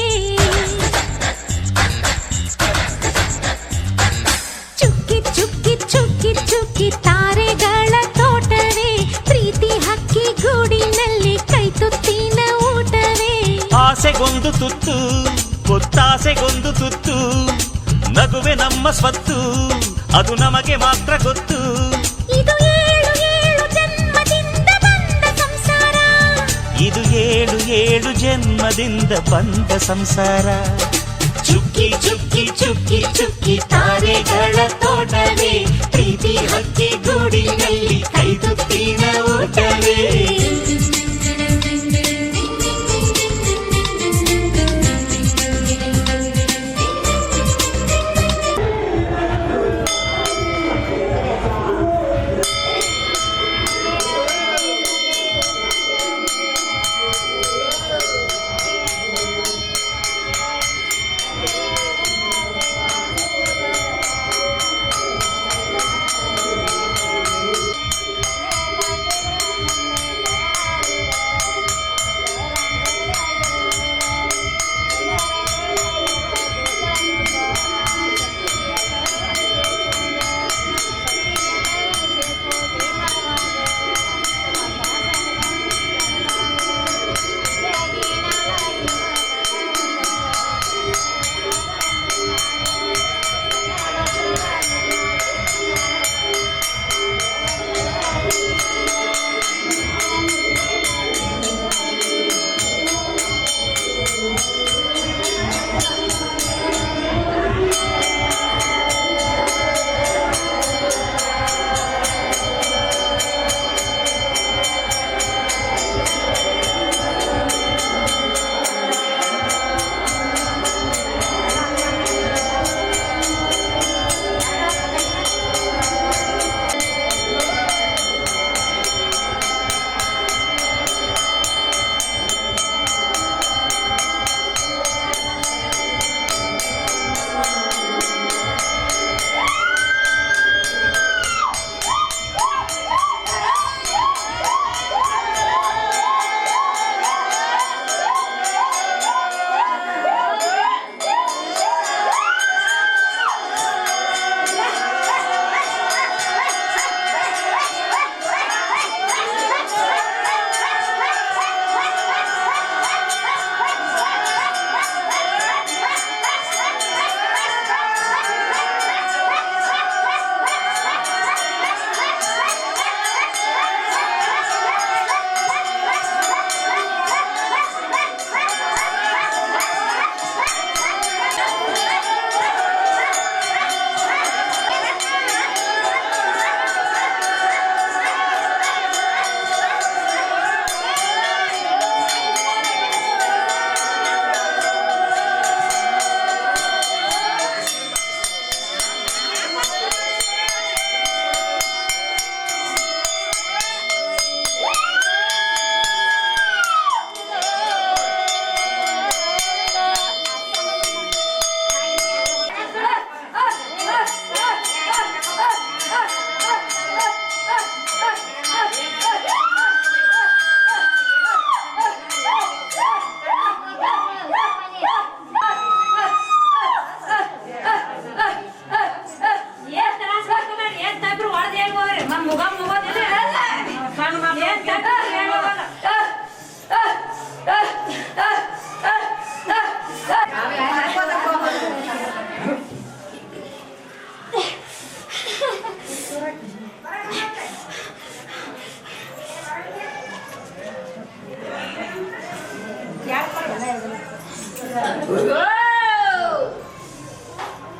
ಚುಕ್ಕಿ ಚುಕ್ಕಿ ಚುಕ್ಕಿ ಚುಕ್ಕಿ ತಾರೆಗಳ ತೋಟವೇ ಪ್ರೀತಿ ಹಕ್ಕಿ ಗೂಡಿನಲ್ಲಿ ಕೈ ತುತ್ತಿನ ಊಟವೇ ಆಸೆಗೊಂದು ತುತ್ತು ಒತ್ತಾಸೆಗೊಂದು ತುತ್ತು ನಗುವೆ ನಮ್ಮ ಸ್ವತ್ತು ಅದು ನಮಗೆ ಮಾತ್ರ ಗೊತ್ತು ಇದು ಏಳು ಏಳು ಜನ್ಮದಿಂದ ಬಂದ ಸಂಸಾರ ಇದು ಏಳು ಏಳು ಜನ್ಮದಿಂದ ಬಂದ ಸಂಸಾರ ಚುಕ್ಕಿ ಚುಕ್ಕಿ ಚುಕ್ಕಿ ಚುಕ್ಕಿ ತಾರೆಗಳ ತೋಟವೇ ಪ್ರೀತಿ ಹಕ್ಕಿ ಗೂಡಿನಲ್ಲಿ ಕೈ ತುತ್ತಿನ ಊಟವೇ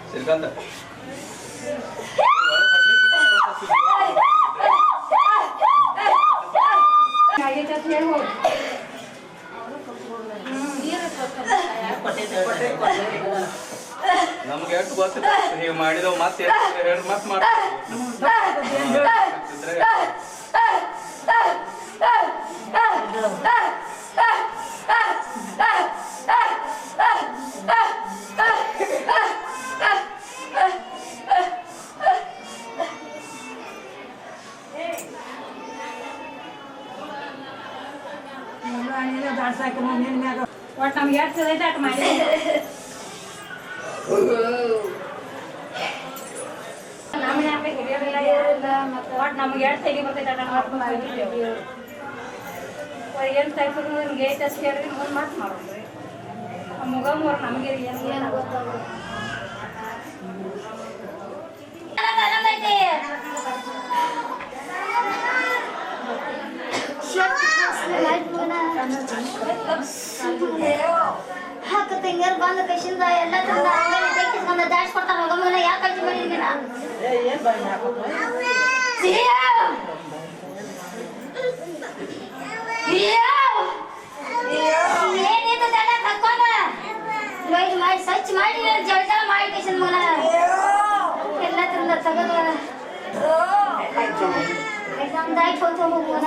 ಶ್ರೀಕಾಂತ ಒಟ್ಟು ನಮ್ಗೆ ಎಷ್ಟು ಸಿಗೈತೆ ಅಷ್ಟು ಮಾಡಿ ನಮ್ಮನೆ ಹಾಕಿ ಹಿಡಿಯೋದಿಲ್ಲ ಯಾರಿಲ್ಲ ಮತ್ತು ಒಟ್ಟು ನಮ್ಗೆ ಎಷ್ಟು ತೆಗಿ ಬರ್ತೈತೆ ಏನು ತೆಗ್ಸೋದು ನಿಮ್ಗೆ ಏಟ್ ಅಷ್ಟು ಹೇಳಿದ್ರೆ ಮುಂದೆ ಮಾತು ಮಾಡೋದ್ರಿ ಮುಗಮ್ಮವ್ರು ನಮಗೆ ಏನು ಗೊತ್ತಾಗೋದು ಹಾಕ ತಿಂಗರ್ ಬಂದ ಕಶಿಂದ ಎಲ್ಲ ತಂದ ಅಂಗಡಿ ತೆಗಿಸ್ಕೊಂಡ ದಾಡ್ಸ್ ಕೊಡ್ತಾನ ಹೋಗಮ್ಮನ ಯಾಕೆ ಕಳ್ಸಿ ಮಾಡಿದೀನ ಏನಿದು ದನ ತಕ್ಕೊಂಡ ಗೈಡ್ ಮಾಡಿ ಸ್ವಚ್ಛ ಮಾಡಿ ಜಳ ಜಳ ಮಾಡಿ ಕಶಿಂದ ಮಗನ ಎಲ್ಲ ತಂದ ತಗದ ಎಕ್ಸಾಮ್ ದಾಯ್ತು ಹೋಗ್ತಾ ಹೋಗುವನ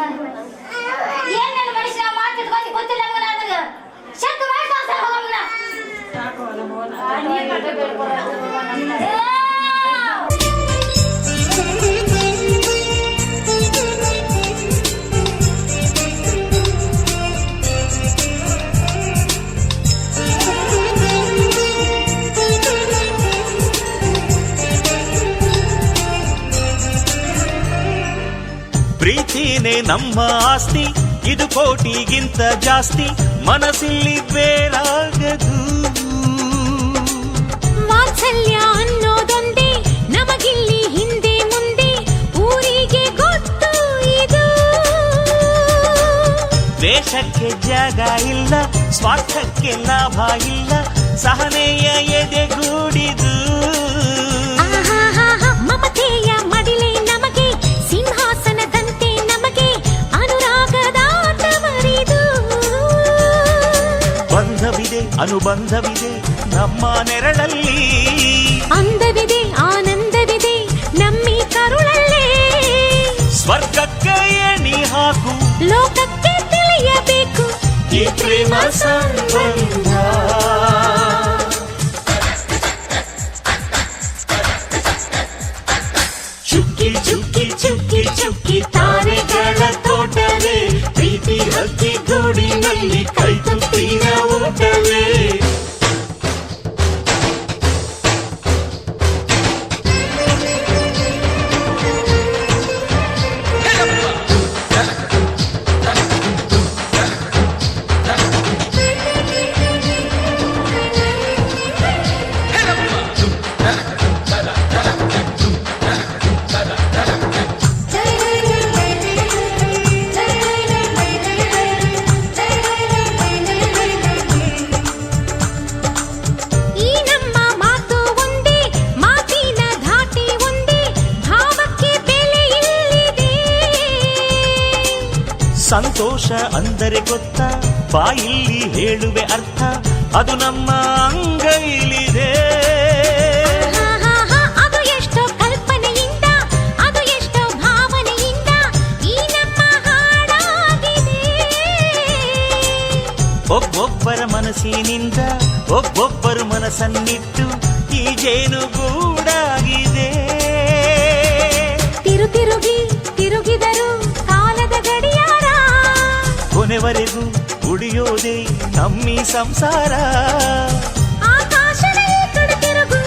ಏನ್ ನನ್ನ ಮನುಷ್ಯ ಮಾತಿದ್ಕೊಂಡು ಗೊತ್ತಿಲ್ಲ ಮಗನ ನನಗೆ ಶಕ್ತಿ ಮಾಡಿ ಕಳ್ಸ ಹೋಗಮ್ಮನ ನೀರು ಕಟ್ಟ ಬೇಡ್ಕೊಳ್ಳೋದು ಪ್ರೀತಿನೇ ನಮ್ಮ ಆಸ್ತಿ ಇದು ಕೋಟಿಗಿಂತ ಜಾಸ್ತಿ ಮನಸ್ಸಿಲ್ಲಿ ಬೇರಾಗದು ವಾತ್ಸಲ್ಯ ಅನ್ನೋದೊಂದೇ ನಮಗಿಲ್ಲಿ ಹಿಂದೆ ಮುಂದೆ ಊರಿಗೆ ಗೊತ್ತು ಇದು ದ್ವೇಷಕ್ಕೆ ಜಾಗ ಇಲ್ಲ ಸ್ವಾರ್ಥಕ್ಕೆ ಲಾಭ ಇಲ್ಲ ಸಹನೆಯ ಎದೆಗೂಡಿದು ಮಮತೆಯ ಮಡಿಲೆ ನಮಗೆ ಸಿಂಹಾಸನದಂತೆ ನಮಗೆ ಅನುರಾಗದಾಟವರಿದು ಬಂಧವಿದೆ ಅನುಬಂಧವಿದೆ ನಮ್ಮ ನೆರಳಲ್ಲಿ ಅಂದವಿದೆ ಆನಂದವಿದೆ ನಮ್ಮಿ ಕರುಳಲ್ಲೇ ಸ್ವರ್ಗಕ್ಕೆ ಎಣಿ ಹಾಕು ಲೋಕಕ್ಕೆ ತಿಳಿಯಬೇಕು ಈ ಪ್ರೇಮ ಸಂಬಂಧ ಚುಕ್ಕಿ ಚುಕ್ಕಿ ಚುಕ್ಕಿ ಚುಕ್ಕಿ ತಾರೆಗಳ ತೋಟವೇ ಪ್ರೀತಿ ಹಕ್ಕಿ ಗೂಡಿನಲ್ಲಿ ಕೈ ತುತ್ತಿನ ಊಟವೇ ಈ ನಮ್ಮ ಮಾತು ಒಂದೇ ಮಾತಿನ ಧಾಟಿ ಒಂದೇ ಭಾವಕ್ಕೆ ಬೆಲೆ ಇಲ್ಲಿದೆ ಸಂತೋಷ ಅಂದರೆ ಗೊತ್ತಾ ಬಾಯಿಲ್ಲಿ ಹೇಳುವೆ ಅರ್ಥ ಅದು ನಮ್ಮ ಅಂಗೈಲಿದೆ ಅದು ಎಷ್ಟೋ ಕಲ್ಪನೆಯಿಂದ ಅದು ಎಷ್ಟೋ ಭಾವನೆಯಿಂದ ಈ ನಮ್ಮ ಹಾಡಾಗಿದೆ ಒಬ್ಬೊಬ್ಬರ ಮನಸ್ಸಿನಿಂದ ಒಬ್ಬೊಬ್ಬರು ಮನಸ್ಸನ್ನಿಟ್ಟು ಈ ಜೇನುಗೂಡಾಗಿದೆ ತಿರುಗಿ ತಿರುಗಿದರು ಕಾಲದ ಗಡಿಯಾರ ಕೊನೆವರೆಗೂ ಉಳಿಯೋದೇ ನಮ್ಮಿ ಸಂಸಾರ ಆಕಾಶದ ಈ ಕಡೆ ತಿರುಗು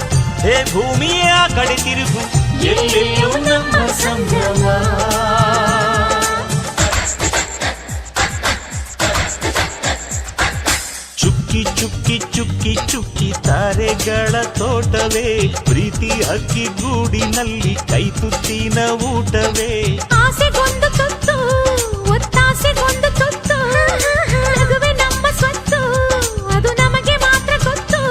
ಹೇ ಭೂಮಿಯ ಕಡೆ ತಿರುಗು ಎಲ್ಲೆಲ್ಲೂ ನಮ್ಮ ಸಂಭ್ರಮ ಚುಕ್ಕಿ ಚುಕ್ಕಿ ಚುಕ್ಕಿ ಚುಕ್ಕಿ ತಾರೆಗಳ ತೋಟವೇ ಪ್ರೀತಿ ಅಕ್ಕಿ ಗೂಡಿನಲ್ಲಿ ಕೈ ತುತ್ತಿನ ಊಟವೇ ಆಸೆಗೊಂದು ತುತ್ತು ಒತ್ತಾಸೆಗೊಂದು ತುತ್ತು ನಗುವೆ ನಮ್ಮ ಸ್ವತ್ತು ಅದು ನಮಗೆ ಮಾತ್ರ ಗೊತ್ತು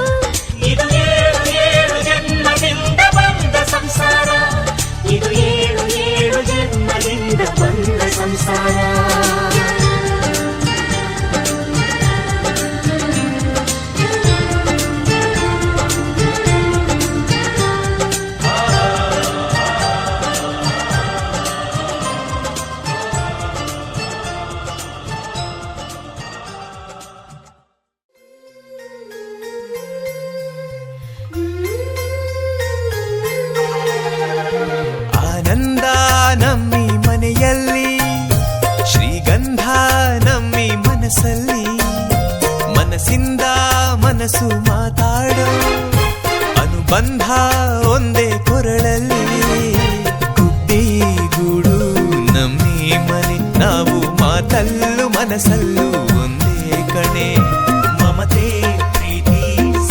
ಇದು ಏಳು ಏಳು ಜನ್ಮದಿಂದ ಬಂದ ಸಂಸಾರ ಇದು ಏಳು ಏಳು ಜನ್ಮದಿಂದ ಬಂದ ಸಂಸಾರ ಆನಂದ ನಮ್ಮಿ ಮನೆಯಲ್ಲಿ ಶ್ರೀಗಂಧ ನಮ್ಮಿ ಮನಸ್ಸಲ್ಲಿ ಮನಸ್ಸಿಂದ ಮನಸ್ಸು ಮಾತಾಡೋ ಅನುಬಂಧ ಒಂದೇ ಕೊರಳಲ್ಲಿ ಗುಬ್ಬಿ ಗೂಡು ನಮ್ಮಿ ಮನೆ ನಾವು ಮಾತಲ್ಲೂ ಮನಸ್ಸಲ್ಲೂ ಒಂದೇ ಕಣೆ ಮಮತೆ ಪ್ರೀತಿ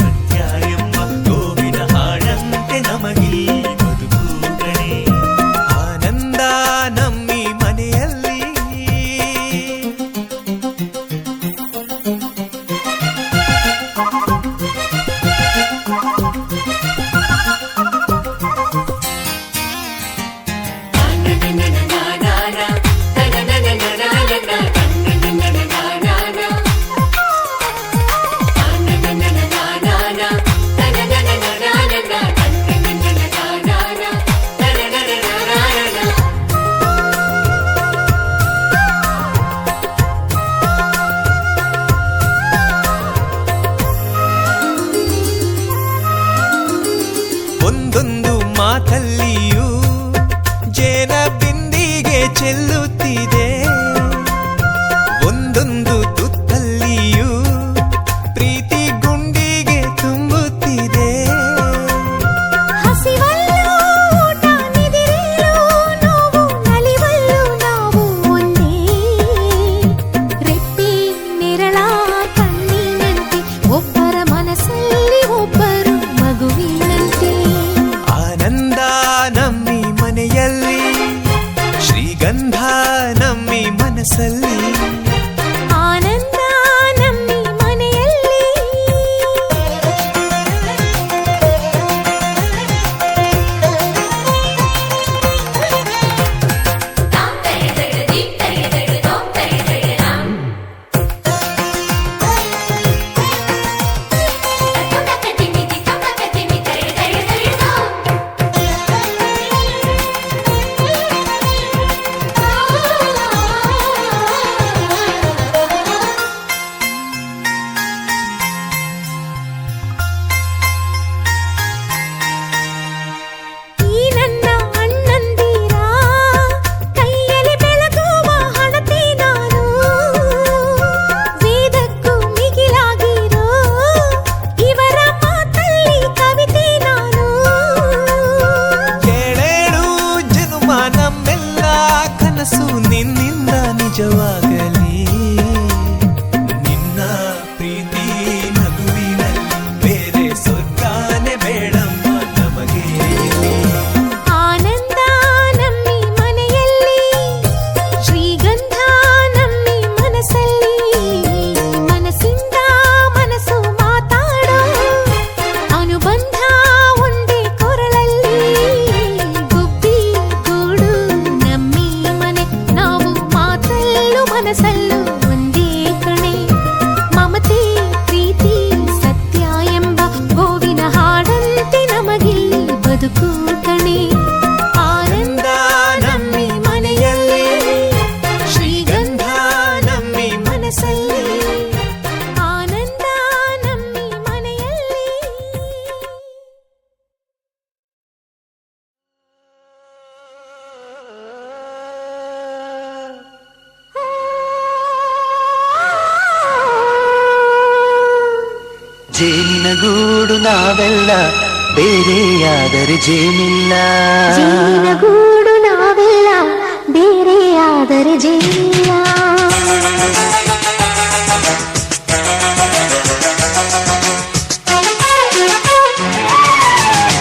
ಸತ್ಯ ಎಂಬ ಗೋವಿನ ಹಾಡಂತೆ ನಮಗಿಲ್ಲಿ ಬದುಕು ಕಣೆ ಆನಂದ ನಮ್ಮಿ ಮನೆಯಲ್ಲಿ ಒಂದೊಂದು ಮಾತಲ್ಲಿಯೂ ಜೇನ ಬಿಂದಿಗೆ ಚೆಲ್ಲುತ್ತಿದೆ ಒಂದೊಂದು ತುತ್ತಲ್ಲಿಯೂ ಪ್ರೀತಿ ಗುಂಡಿಗೆ ತುಂಬುತ್ತಿದೆ ಹಸಿವಲ್ಲೂ ಊಟ ನಿದಿರೆಲ್ಲೂ ನೋವು ನಲಿವಲ್ಲೂ ನಾವು ಒಂದೇ ರೆಪ್ಪೆ ನೆರಳ ಕಣ್ಣಿನಂತೆ ಒಬ್ಬರ ಮನಸ್ಸಲ್ಲಿ ಒಬ್ಬರು ಮಗುವಿನಂತೆ ಆನಂದ ನಮ್ಮಿ ಮನೆಯಲ್ಲಿ ಶ್ರೀಗಂಧ ನಮ್ಮಿ ಮನಸ್ಸಲ್ಲಿ ಆನಂದ ನಮ್ಮಿ ಮನೆಯಲ್ಲಿ ಈ ನನ್ನ ಅಣ್ಣಂದಿರ ಕೈಯಲ್ಲಿ ಬೆಳಗುವ ಹಣತೆ ನಾನು ವೇದಕ್ಕೂ ಮಿಗಿಲಾಗಿರೋ ಇವರ ಮಾತಲ್ಲಿ ಕವಿತೆ ನಾನು ಏಳೇಳು ಜನುಮ ನಮ್ಮೆಲ್ಲ ಕನಸು ನಿನ್ನಿಂದ ನಿಜವಾಗಲಿ ನಿನ್ನ ಪ್ರೀತಿ ನಗುವಿನಲ್ಲಿ ಬೇರೆ ಸ್ವರ್ಗಾನೆ ಬೇಡಮ್ಮ ನಮಗೆ ಆನಂದ ನಮ್ಮಿ ಮನೆಯಲ್ಲಿ ಶ್ರೀಗಂಧ ನಮ್ಮಿ ಮನಸ್ಸಲ್ಲಿ ಮನಸ್ಸಿಂದ ಮನಸ್ಸು ಮಾತಾಡೋ ಅನುಬಂಧ ಒಂದೇ ಕೊರಳಲ್ಲಿ ಗುಬ್ಬಿ ಗೂಡು ನಮ್ಮಿ ಮನೆ ನಾವು ಮಾತಲ್ಲೂ ಮನಸ್ಸಲ್ಲೂ ಒಂದೇ ಕಣೆ ಮಮತೆ ಪ್ರೀತಿ ಸತ್ಯ ಎಂಬ ಗೋವಿನ ಹಾಡಂತೆ ನಮಗಿಲ್ಲಿ ಬದುಕು ಕಣೆ ಆನಂದ ನಮ್ಮಿ ಮನೆಯಲ್ಲಿ ಶ್ರೀಗಂಧ ನಮ್ಮಿ ಮನಸ್ಸಲ್ಲಿ ಆನಂದ ನಮ್ಮಿ ಮನೆಯಲ್ಲಿ ಜೇನಿನ ಗೂಡು ನಾವೆಲ್ಲ ಬೇರೆಯಾದರೆ ಜೇನಿಲ್ಲ ಗೂಡು ನಾವೆಲ್ಲ ಬೇರೆಯಾದರೆ ಜೇನಿಲ್ಲ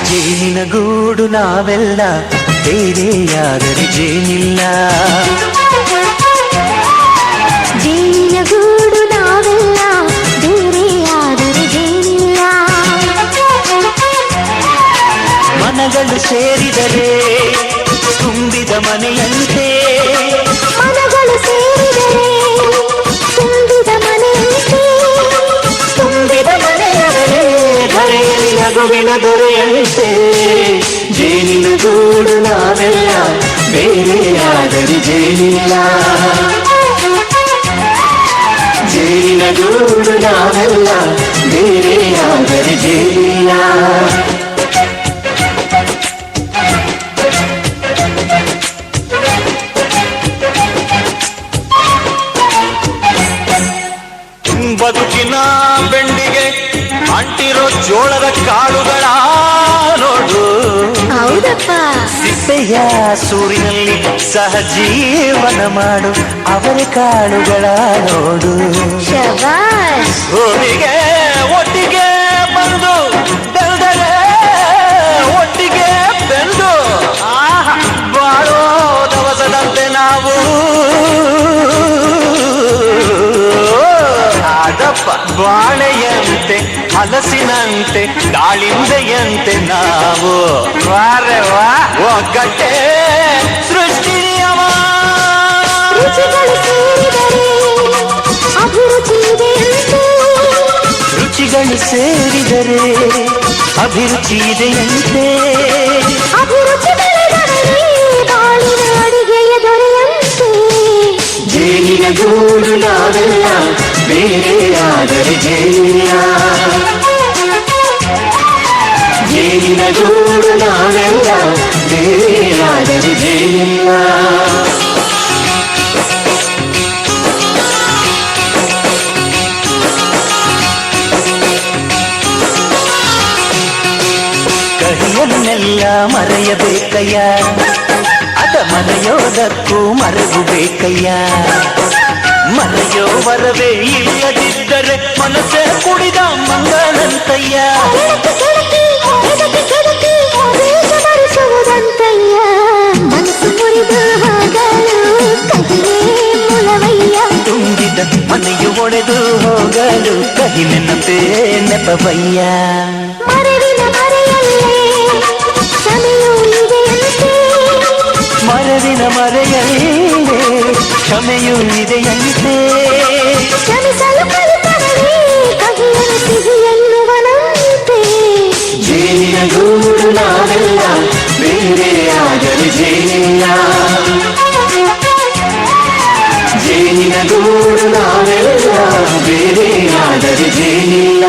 ಜೇನಿನ ಗೂಡು ನಾವೆಲ್ಲ ಬೇರೆಯಾದರೆ ಜೇನಿಲ್ಲ ಜೇನಿನ ಗೂಡು ನಾವೆಲ್ಲ ಬೇರೆಯಾದರೆ ಜೇನಿಲ್ಲ ಮನಗಳು ಸೇರಿದರೆ ತುಂಬಿದ ಮನೆಯಂತೆ ಮನಗಳು ಸೇರಿದರೆ ತುಂಬಿದ ಮನೆಯಂತೆ ತುಂಬಿದ ಮನೆಯಂತೆ ಧರೆಯಲ್ಲಿ ನಗುವಿನ ದೊರೆಯಂತೆ ಜೇನಿನ ಗೂಡು ನಾವೆಲ್ಲ ಬೇರೆಯಾದರೆ ಜೇನಿಲ್ಲ ಜೇನಿನ ಗೂಡು ನಾವೆಲ್ಲ ಬೇರೆಯಾದರೆ ಜೇನಿಲ್ಲ ಬದುಕಿನ ಜೋಳದ ಕಾಳುಗಳ ನೋಡು ಹೌದಪ್ಪ. ಸಿಪ್ಪೆಯ ಸೂರಿನಲ್ಲಿ ಸಹಜೀವನ ಮಾಡು ಅವರ ಕಾಳುಗಳ ನೋಡು ಶಬಾಷ್. ಭೂಮಿಗೆ ಒಟ್ಟಿಗೆ ಬಂದು ಬೆಳೆದರೆ ಒಟ್ಟಿಗೆ ಬೆಂದು ಬಾಳೋ ದವಸದಂತೆ ನಾವು ಆದಪ್ಪ ಬಾಳೆಯಂತೆ ಹಲಸಿನಂತೆ ದಾಳಿಂಬೆಯಂತೆ ನಾವು ವಾರೆ ವಾ ಒಗ್ಗಟ್ಟೆ ಸೃಷ್ಟಿಯವ ರುಚಿಗಳು ಸೇರಿದರೆ ಅಭಿರುಚಿ ಇದೆಯಂತೆ. ರುಚಿಗಳು ಸೇರಿದರೆ ಅಭಿರುಚಿ ಇದೆಯಂತೆ ಅಭಿರುಚಿ ಬೆಳೆದರೆ ಬಾಳಿನ ಅಡಿಗೆಯ ದೊರೆಯಂತೆ. ಜೇನಿನ ಗೂಡು ನಾವೆಲ್ಲ ಬೇರೆಯಾದರೆ ಜೇನಿಲ್ಲ ಜೇನಿನ ಗೂಡು ನಾವೆಲ್ಲ ಬೇರೆಯಾದರೆ ಜೇನಿಲ್ಲ ಕಹಿಯನ್ನೆಲ್ಲ ಮರೆಯಬೇಕಯ್ಯ ಅದ ಮರೆಯೋದಕ್ಕೂ ಮರೆವು ಬೇಕಯ್ಯ ಮರೆಯೋ ವರವೇ ಇಲ್ಲದಿದ್ದರೆ ಮನಸ್ಸೇ ಕುಡಿದ ಮಂಗನಂತಯ್ಯ ಕೆಡಕಿ ವೇಷ ಮರೆಸುವುದಂತಯ್ಯ. ಮನಸ್ಸು ಮುರಿದು ಹೋಗಲು ಕಹಿಯೇ ಮೂಲವಯ್ಯ. ತುಂಬಿದ ಮನೆಯು ಒಡೆದು ಹೋಗಲು ಕಹಿ ನೆನಪೇ ನೆಪವಯ್ಯ ಮರವಿನ ಮರೆಯಲ್ಲೇ ಕ್ಷಮೆಯೂ ಇದೆಯಂತೆ. ಮರವಿನ ಮರೆಯಲೇ ಕ್ಷಮೆಯೂ ಇದೆಯಂತೆ ಕ್ಷಮಿಸಲು ಕಲಿತವನೇ ಕಹಿಯನ್ನು ಸಿಹಿ ಎನ್ನುವನಂತೆ. ಜೇನಿನ ಗೂಡು ನಾವೆಲ್ಲ ಬೇರೆಯಾದರೆ ಜೇನಿಲ್ಲ ಜೇನಿನ ಗೂಡು ನಾವೆಲ್ಲ ಬೇರೆಯಾದರೆ ಜೇನಿಲ್ಲ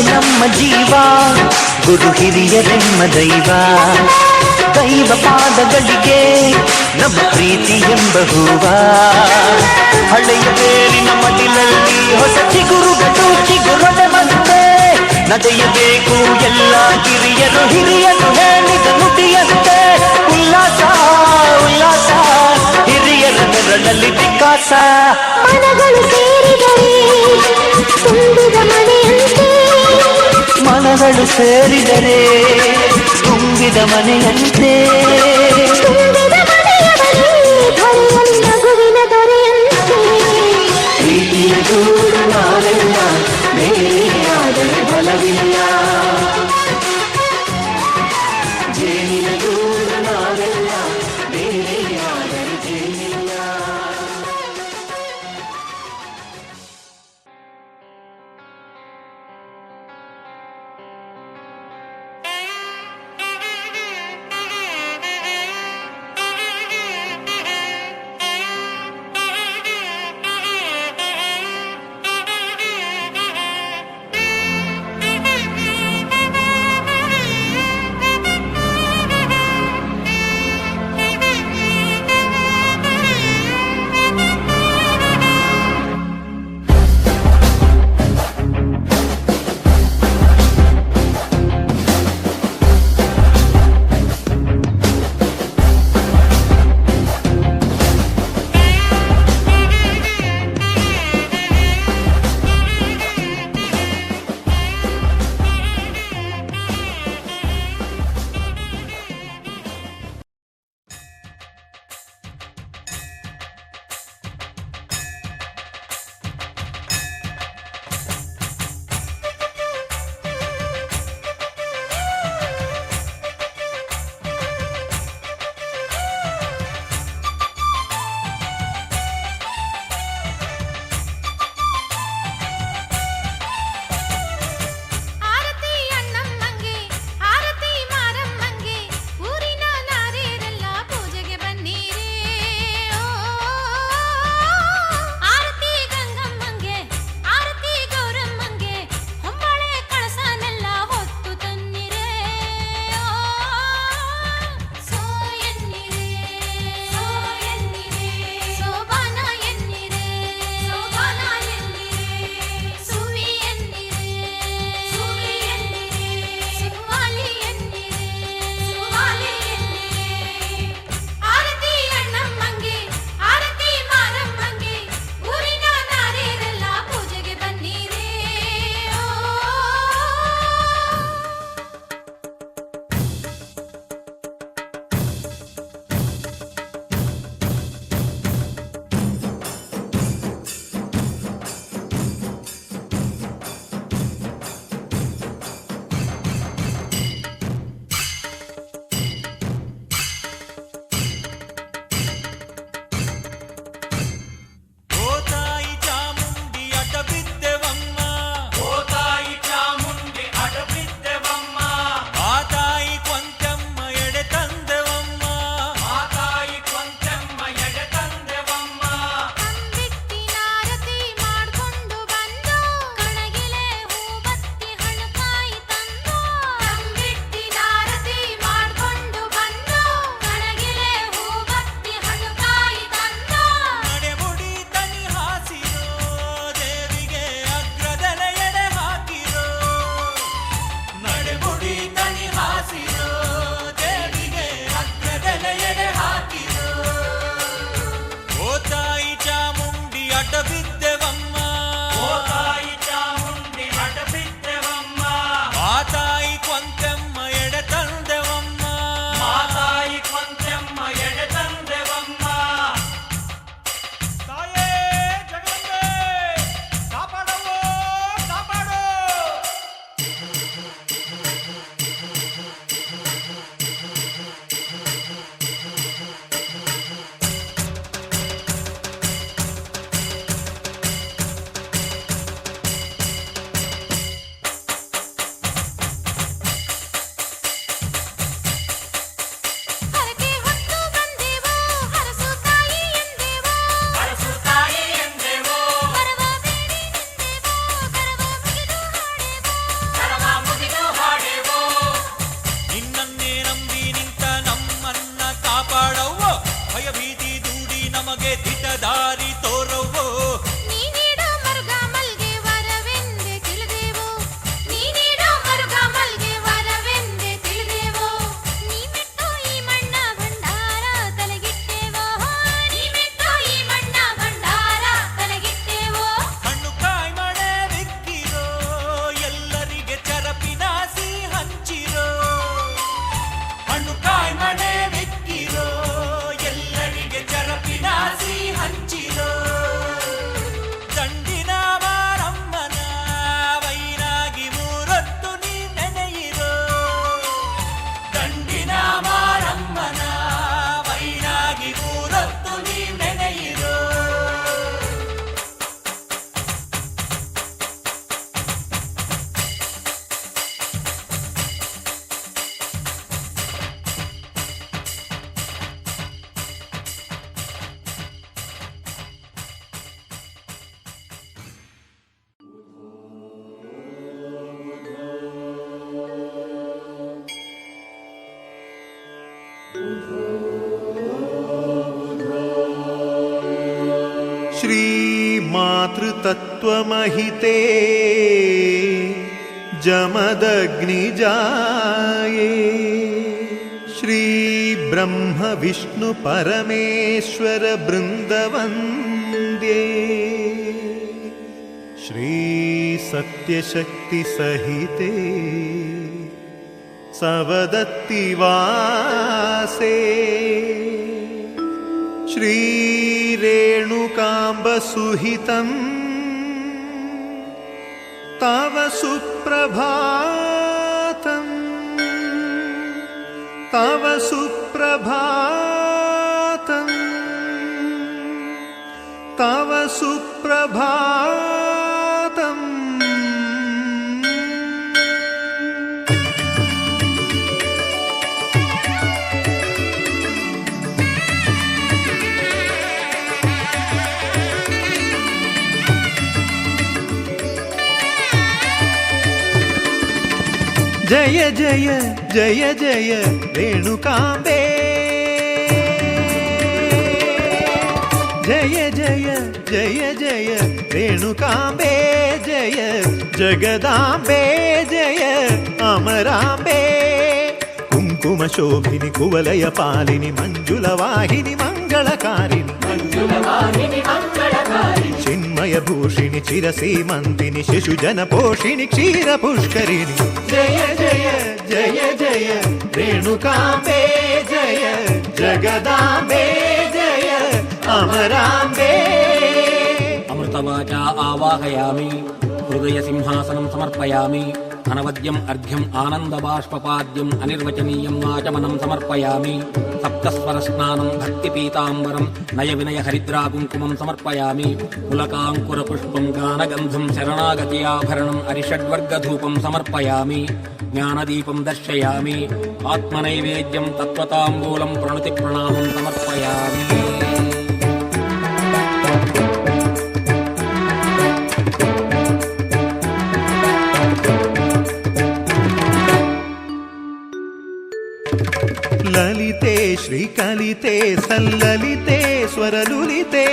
ನಮ್ಮ ಜೀವ ಗುರು ಹಿರಿಯರೆಮ್ಮ ದೈವ ದೈವ ಪಾದಗಳಿಗೆ ನಮ್ಮ ಪ್ರೀತಿ ಎಂಬ ಹೂವ ಹಳೆಯ ಬೇರಿನ ಮಡಿಲಲ್ಲಿ ಹೊಸ ಚಿಗುರದ ಮತ್ತೆ ನಡೆಯಬೇಕು ಎಲ್ಲ ಹಿರಿಯರು ಹೇಳಿದ ನುಡಿಯಂತೆ ಉಲ್ಲಾಸ ಉಲ್ಲಾಸ ಹಿರಿಯರ ನೆರಳಲ್ಲಿ ವಿಕಾಸ ಮನಗಳು ಸೇರಿದರೆ ತುಂಬಿದ ಮನೆಯಂತೆ. ಮನಗಳು ಸೇರಿದರೆ ತುಂಬಿದ ಮನೆಯಂತೆ ತುಂಬಿದ ಮನೆಯವರೇ ಧರೆಯಲ್ಲಿ ನಗುವಿನ ದೊರೆಯಂತೆ. ಪ್ರೀತಿಯ ಗೂಡು ನಾವೆಲ್ಲ ಬೇರೆಯಾದರೆ ಬಲವಿಲ್ಲ ಜೇನಿನ ಗೂಡು ನಾವೆಲ್ಲ ಬೇರೆಯಾದರೆ ಜೇನಿಲ್ಲ श्रीमातृतत्त्वमहिते जमदग्निजाये श्रीब्रह्मविष्णुपरमेश्वर बृन्दवन्द्ये श्रीसत्यशक्तिसहिते सवदत्तिवासे श्रीरेणुकाम्बसुहितम् तव सुप्रभातम् तव सुप्रभातम् तव सुप्रभातम् जय जय जय जय रेणुकांबे जय जय जय जय रेणुकांबे जय जगदांबे जय अमरांबे ಕುಂಕುಮ ಶೋಭಿನಿ ಕುವಲಯ ಪಾಲಿನಿ ಮಂಜುಳ ವಾಹಿನಿ ಮಂಗಳಕಾರಿಣಿ ಚಿನ್ಮಯ ಭೂಷಿಣಿ ಚಿರಸೀಮಂತಿನಿ ಶಿಶುಜನ ಪೋಷಿಣಿ ಕ್ಷೀರ ಪುಷ್ಕರಿಣಿ ಜಯ ಜಯ ಜಯ ಜಯ ರೇಣುಕಾಂಬೆ ಜಯ ಜಗದಾಂಬೆ ಜಯ ಅಮರಾಂಬೆ. అమృతవాచా ఆవాహయామి హృదయ సింహాసనం సమర్పయామి అనవద్యం అర్ఘ్యం ఆనందబాష్పపాద్యం అనిర్వచనీయం ఆచమనం సమర్పయామి సప్తస్వర స్నానం భక్తి పీతాంబరం నయ వినయ హరిద్రా కుంకుమం సమర్పయామి పులకాంకుర పుష్పం గానగంధం శరణాగతి ఆభరణం అరిషడ్వర్గధూపం సమర్పయామి జ్ఞానదీపం దర్శయామి ఆత్మనైవేద్యం తత్వతాంబూలం ప్రణుతి ప్రణామం సమర్పయామి. ಲಲಿತೆ ಶ್ರೀಕಲಿತೆ ಸಲ್ಲಲಿತೆ ಸ್ವರಲುಲಿತೆ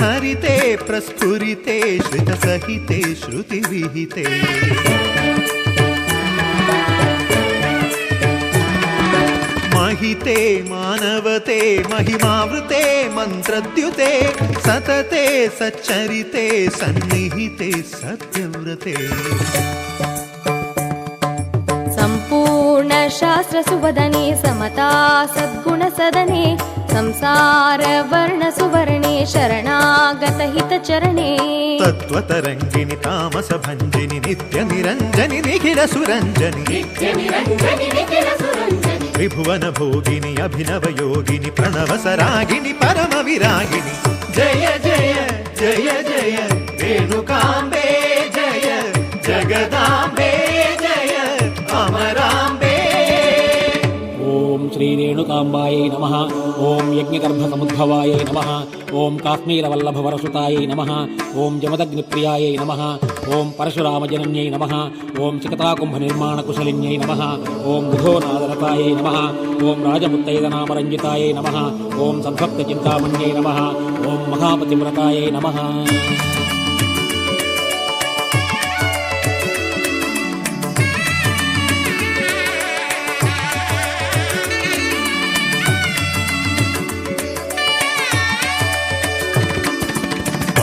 ಹರಿತೆ ಪ್ರಸ್ಫುರಿತೆ ಶ್ರಿತ ಸಹಿತೆ ಶ್ರುತಿ ವಿಹಿತೆ ಮಹಿತೆ ಮಾನವತೆ ಮಹಿಮಾವೃತೆ ಮಂತ್ರದ್ಯುತೆ ಸತತೆ ಸಚ್ಚರಿತೆ ಸನ್ನಿಹಿತೆ ಸತ್ಯವ್ರತೆ ಸಂಪೂರ್ಣ ಶಾಸ್ತ್ರ ಸುವದನೆ ಸಮತಾ ಸದ್ಗುಣ ಸದನೆ ಸಂಸಾರ ವರ್ಣ ಸುವರ್ಣೆ ಶರಣಾಗತ ಹಿತ ಚರಣೆ ತತ್ವತರಂಗಿನಿ ತಾಮಸ ಭಂಜಿನಿ ನಿತ್ಯ ನಿರಂಜನಿ ನಿಖಿಲ ಸುರಂಜನಿ ತ್ರಿಭುವನ ಭೋಗಿನಿ ಅಭಿನವ ಯೋಗಿನಿ ಪ್ರಣವ ಸರಾಗಿನಿ ಪರಮ ವಿರಾಗಿನಿ ಜಯ ಜಯ ಜಯ ಜಯ ರೇಣುಕಾಂಬೆ ಜಯ ಜಗದಾಂಬೆ ಜಯ ಅಮರಾಂಬೆ. ఓం శ్రీ రేణుకాంబాయై నమః. ఓం యజ్ఞగర్భసముద్భవాయై నమః. ఓం కాశ్మీరవల్లభవరసుతాయై నమః. ఓం జమదగ్నిప్రియాయై నమః. ఓం పరశురామజనన్యై నమః. ఓం చికతాకుంభనిర్మాణకుశలిన్యై నమః. ఓం బుధోనాదరతాయై నమః. ఓం రాజముత్తైదనామరంజితాయై నమః. ఓం సద్భక్తచింతామణ్యై నమః. ఓం మహాపతివ్రతాయై నమః.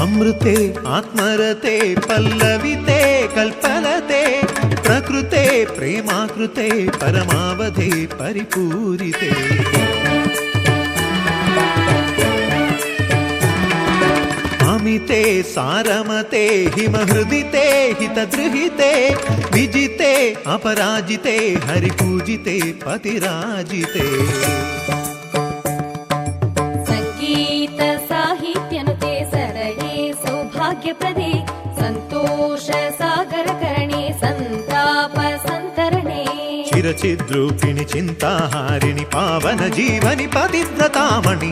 ಅಮೃತೆ ಆತ್ಮರತೆ ಪಲ್ಲವಿತೆ ಕಲ್ಪಲತೆ ಪ್ರಕೃತೆ ಪ್ರೇಮಾಕೃತೆ ಪರಮಾವಧಿ ಪರಿಪೂರಿತೆ ಅಮಿತೆ ಸಾರಮತೆ ಹಿಮಹೃದಿತೆ ಹಿತದೃಹಿತೆ ವಿಜಿತೆ ಅಪರಾಜಿತೆ ಹರಿಪೂಜಿತೆ ಪತಿರಾಜಿತೆ ಸಂಗೀತ ಸಾಹಿತ್ಯನುತೆ ಸರಯೇ ಸೌಭಾಗ್ಯಪ್ರದೆ ಸಂತೋಷ ಸಾಗರ ಕರಣೆ ಸಂತಾಪ ಸಂತರಣೆ ಚಿರಚಿದ್ರೂಪಿಣಿ ಚಿಂತಾಹಾರಿಣಿ ಪಾವನ ಜೀವನಿ ಪತಿವ್ರತಾಮಣಿ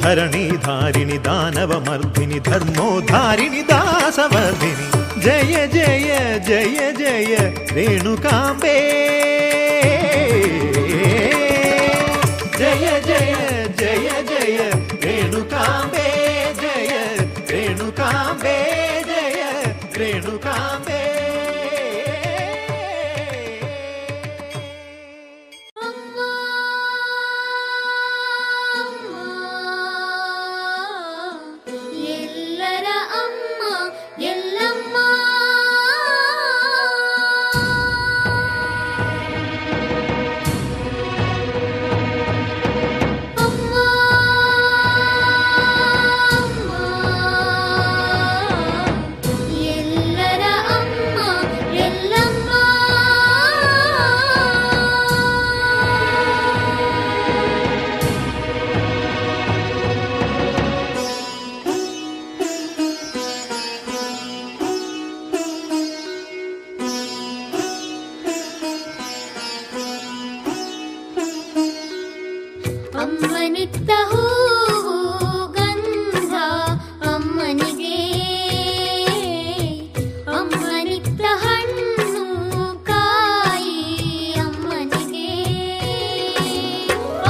ಹರಣಿ ಧಾರಿಣಿ ದಾನವ ಮರ್ದಿನಿ ಧರ್ಮೋದ್ಧಾರಿಣಿ ದಾಸವರ್ಧಿನಿ ಜಯ ಜಯ ಜಯ ಜಯ ರೇಣುಕಾಂಬೆ ಜಯ ಜಯ ಜಯ ಜಯ ರೇಣುಕಾಂಬೆ ಜಯ ರೇಣುಕಾಂಬೆ ಜಯ ರೇಣುಕಾಂಬೆ. ಎಲ್ಲರ ಅಮ್ಮ ಎಲ್ಲಮ್ಮ ಅಮ್ಮ ಎಲ್ಲರ ಅಮ್ಮ ಎಲ್ಲಮ್ಮ ಅಮ್ಮನಿತ್ತ ಹೂವು ಗಂಧ ಅಮ್ಮನಿಗೆ ಅಮ್ಮನಿತ್ತ ಹಣ್ಣು ಕಾಯಿ ಅಮ್ಮನಿಗೆ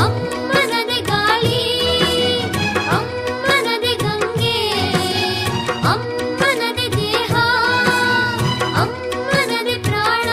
ಅಮ್ಮನದೆ ಗಾಳಿ ಅಮ್ಮನದೆ ಗಂಗೆ ಅಮ್ಮನದೆ ದೇಹ ಅಮ್ಮನದೆ ಪ್ರಾಣ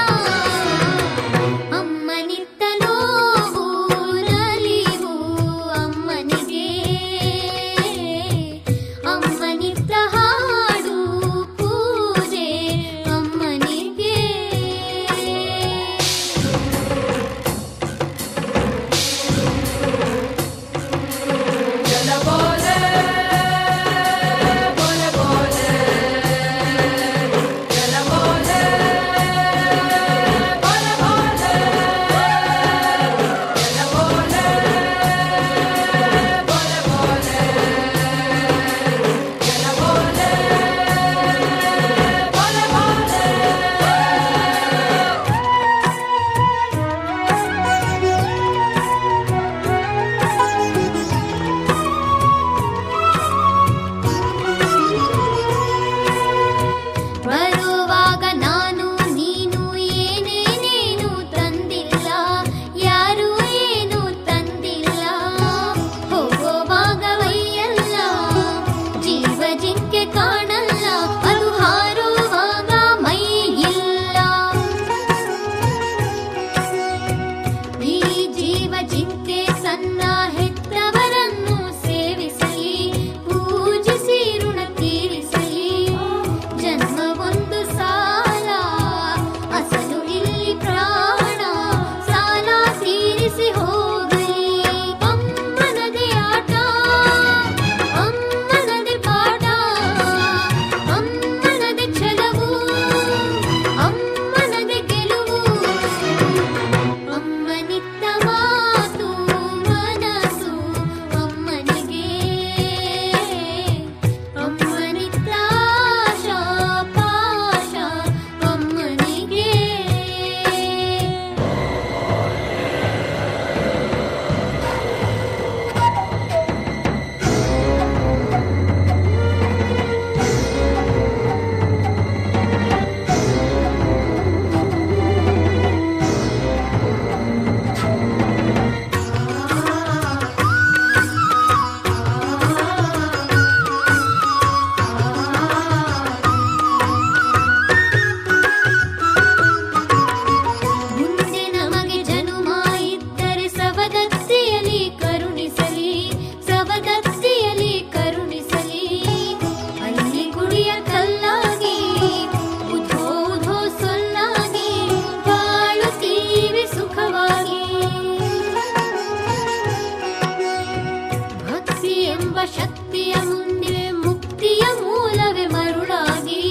ಶಕ್ತಿಯ ಮುಂದೆ ಮುಕ್ತಿಯ ಮೂಲವೇ ಮರುಳಾಗಿ,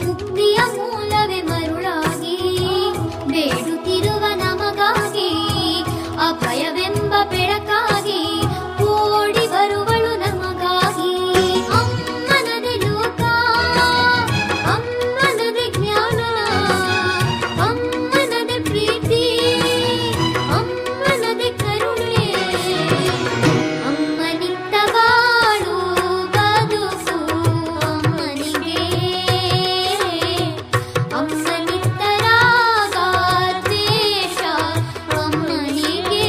ಮುಕ್ತಿಯ ಮೂಲವೇ ಮರುಳಾಗಿ ಬೇಡುತ್ತಿರುವ ನಮಗಾಗಿ ಅಭಯವೆಂಬ ಬೆಳಕಾಗಿ ಓಡಿ ಬರುವಳು ನಮಗಾಗಿ. ಅಮ್ಮನದೆ ಲೋಕ, ಅಮ್ಮನದೆ ಜ್ಞಾನ, ಅಮ್ಮನದೆ ಪ್ರೀತಿ, ಅಮ್ಮನದೆ ಕರುಣೆ, ಅಮ್ಮನಿಂದ ಬಾಳು ಬದುಕು ಅಮ್ಮನಿಗೆ, ಅಮ್ಮನಿಂದ ರಾಗ ದ್ವೇಷ ಅಮ್ಮನಿಗೆ.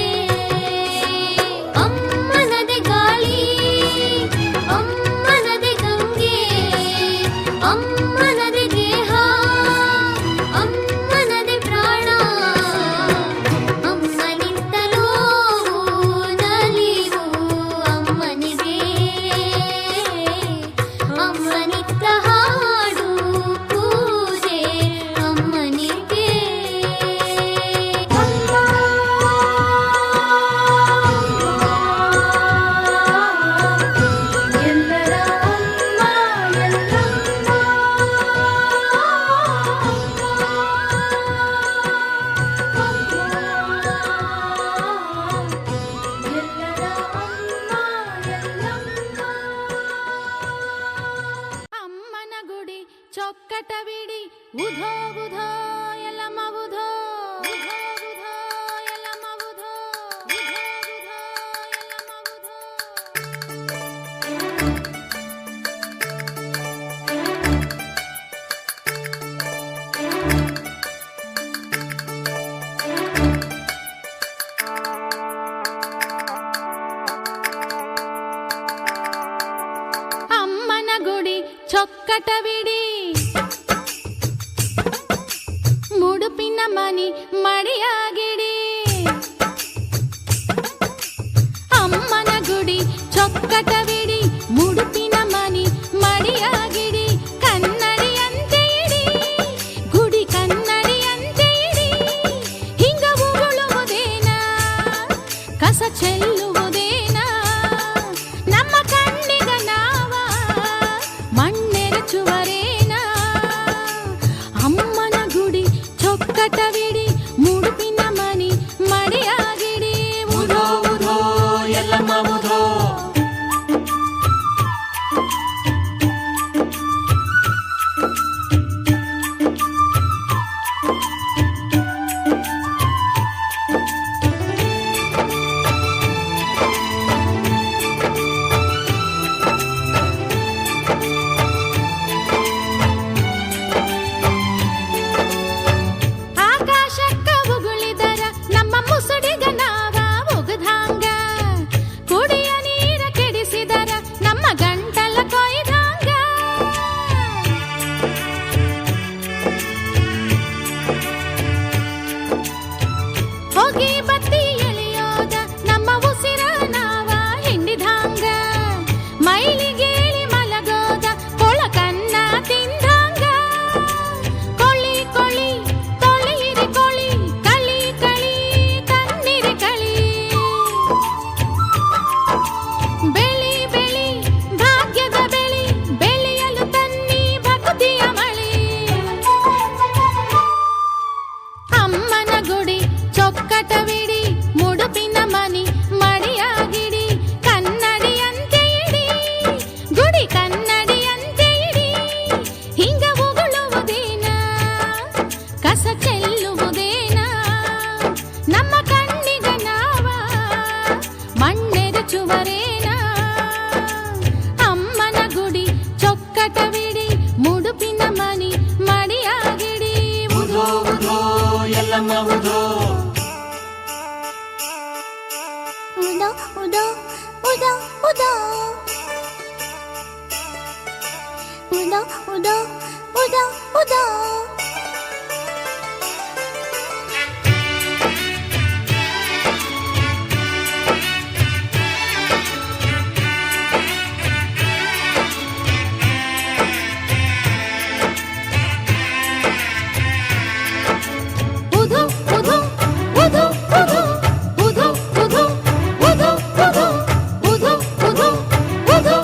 ಅಮ್ಮನದೆ ಗಾಳಿ, ಅಮ್ಮನದೆ ಗಂಗೆ, ಅಮ್ಮನದೆ ದೇಹ, ಅಮ್ಮನದೆ ಪ್ರಾಣ, ಅಮ್ಮನಿಂದ ನೋವು ನಲಿವು ಅಮ್ಮನಿಗೆ, ಅಮ್ಮನಿಂದ ಹಾಡು ಪೂಜೆ ಅಮ್ಮನಿಗೆ. ಎಲ್ಲರ ಅಮ್ಮ ಎಲ್ಲಮ್ಮ, ಎಲ್ಲರ ಅಮ್ಮ ಎಲ್ಲಮ್ಮ. ಅಮ್ಮನ ಗುಡಿ ಚೊಕ್ಕಟವಿಡಿ ಉಧೋ ಉಧೋ ಎಲ್ಲಮ್ಮ ಉಧೋ, ಉಧೋ ಉಧೋ ಎಲ್ಲಮ್ಮ ಉಧೋ, ಉಧೋ ಉಧೋ ಎಲ್ಲಮ್ಮ ಉಧೋ. ಅಮ್ಮನ ಗುಡಿ ಚೊಕ್ಕಟವಿಡಿ ಮುಡುಪಿನ ಮನಿ ಮಡಿಯಾಗಿಡಿ. ಅಮ್ಮನ ಗುಡಿ ಚೊಕ್ಕಟವಿಡಿ ಮುಡುಪಿನ ಮನಿ ಮಡಿಯಾಗಿಡಿ. ಕನ್ನಡಿಯಂತೆ ಇಡಿ ಗುಡಿ ಕನ್ನಡಿಯಂತೆ ಇಡಿ. ಹಿಂಗ ಉಗುಳುವುದೇನ ಕಸ ಚೆಲ್ಲುವುದೇನ ನಮ್ಮ ಕಣ್ಣಿಗ ನಾವ ಮಣ್ಣೆರಚುವರೇನ. ಅಮ್ಮನ ಗುಡಿ ಚೊಕ್ಕಟವಿಡಿ ಮುಡುಪಿನ ಮನಿ ಮಡಿಯಾಗಿಡಿ. ಉಧೋ ಉಧೋ ಎಲ್ಲಮ್ಮ ಉಧೋ. ಆಕಾಶಕ್ಕ ಉಗುಳಿದರ ನಮ್ಮ ಮುಸುಡಿಗ ನಾವ ಒಗದಂಗ, ಕುಡಿಯ ನೀರ ಕೆಡಿಸಿದರ ನಮ್ಮ ಗಂಟಲ ಕೊಯ್ದಂಗ. ಹೋಗಿ ಬತ್ತಿ ಎಳೆಯೋದ ನಮ್ಮ ಉಸಿರ ನಾವ ಹಿಂಡಿದಂಗ. ಮೈಲಿಗೇಳಿ ಮಲಗೋದ ಕೊಳಕನ್ನ ತಿಂದಂಗ. ಕೊಳಿ ಕೊಳಿ ತೊಳಿಯಿರಿ ಕೊಳಿ, ಕಳಿ ಕಳಿ ಕಣ್ಣಿರಿ ಕಳಿ. ಬೆಳಿ ಬೆಳಿ ಭಾಗ್ಯದ ಬೆಳಿ, ಬೆಳೆಯಲು ತನ್ನಿ ಭಕ್ತಿಯ ಮಳಿ. ಅಮ್ಮನ ಗುಡಿ ಚೊಕ್ಕಟವಿಡಿ ಮುಡುಪಿನ ಮನಿ ಮಡಿಯಾಗಿಡಿ. ಕನ್ನಡಿಯಂತೆ ಇಡಿ ಗುಡಿ ಕನ್ನಡಿಯಂತೆ ಇಡಿ. ಹಿಂಗ ಉಗುಳುವುದೇನ ಕಸ ಚೆಲ್ಲುವುದೇನ ನಮ್ಮ ಕಣ್ಣಿಗ ನಾವ ಮಣ್ಣೆರಚುವರೇನ. ಅಮ್ಮನ ಗುಡಿ ಚೊಕ್ಕಟವಿಡಿ ಮುಡುಪಿನ ಮನಿ ಮಡಿಯಾಗಿಡಿ. ಉಧೋ ಉಧೋ ಎಲ್ಲಮ್ಮ ಉಧೋ. ಉಧೋ ಉಧೋ ಉಧೋ ಉಧೋ ಉಧೋ ಉಧೋ ಉಧೋ ಉಧೋ. ಉಧೋ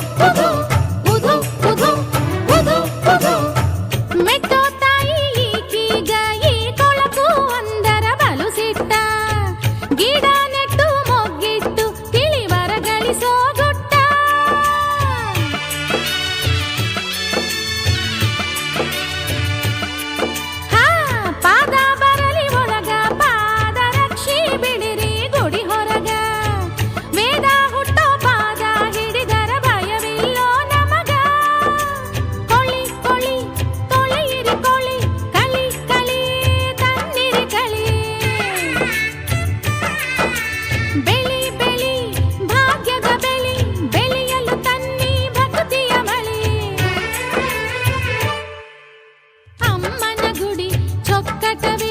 ಚೊಕ್ಕಟವಿಡಿ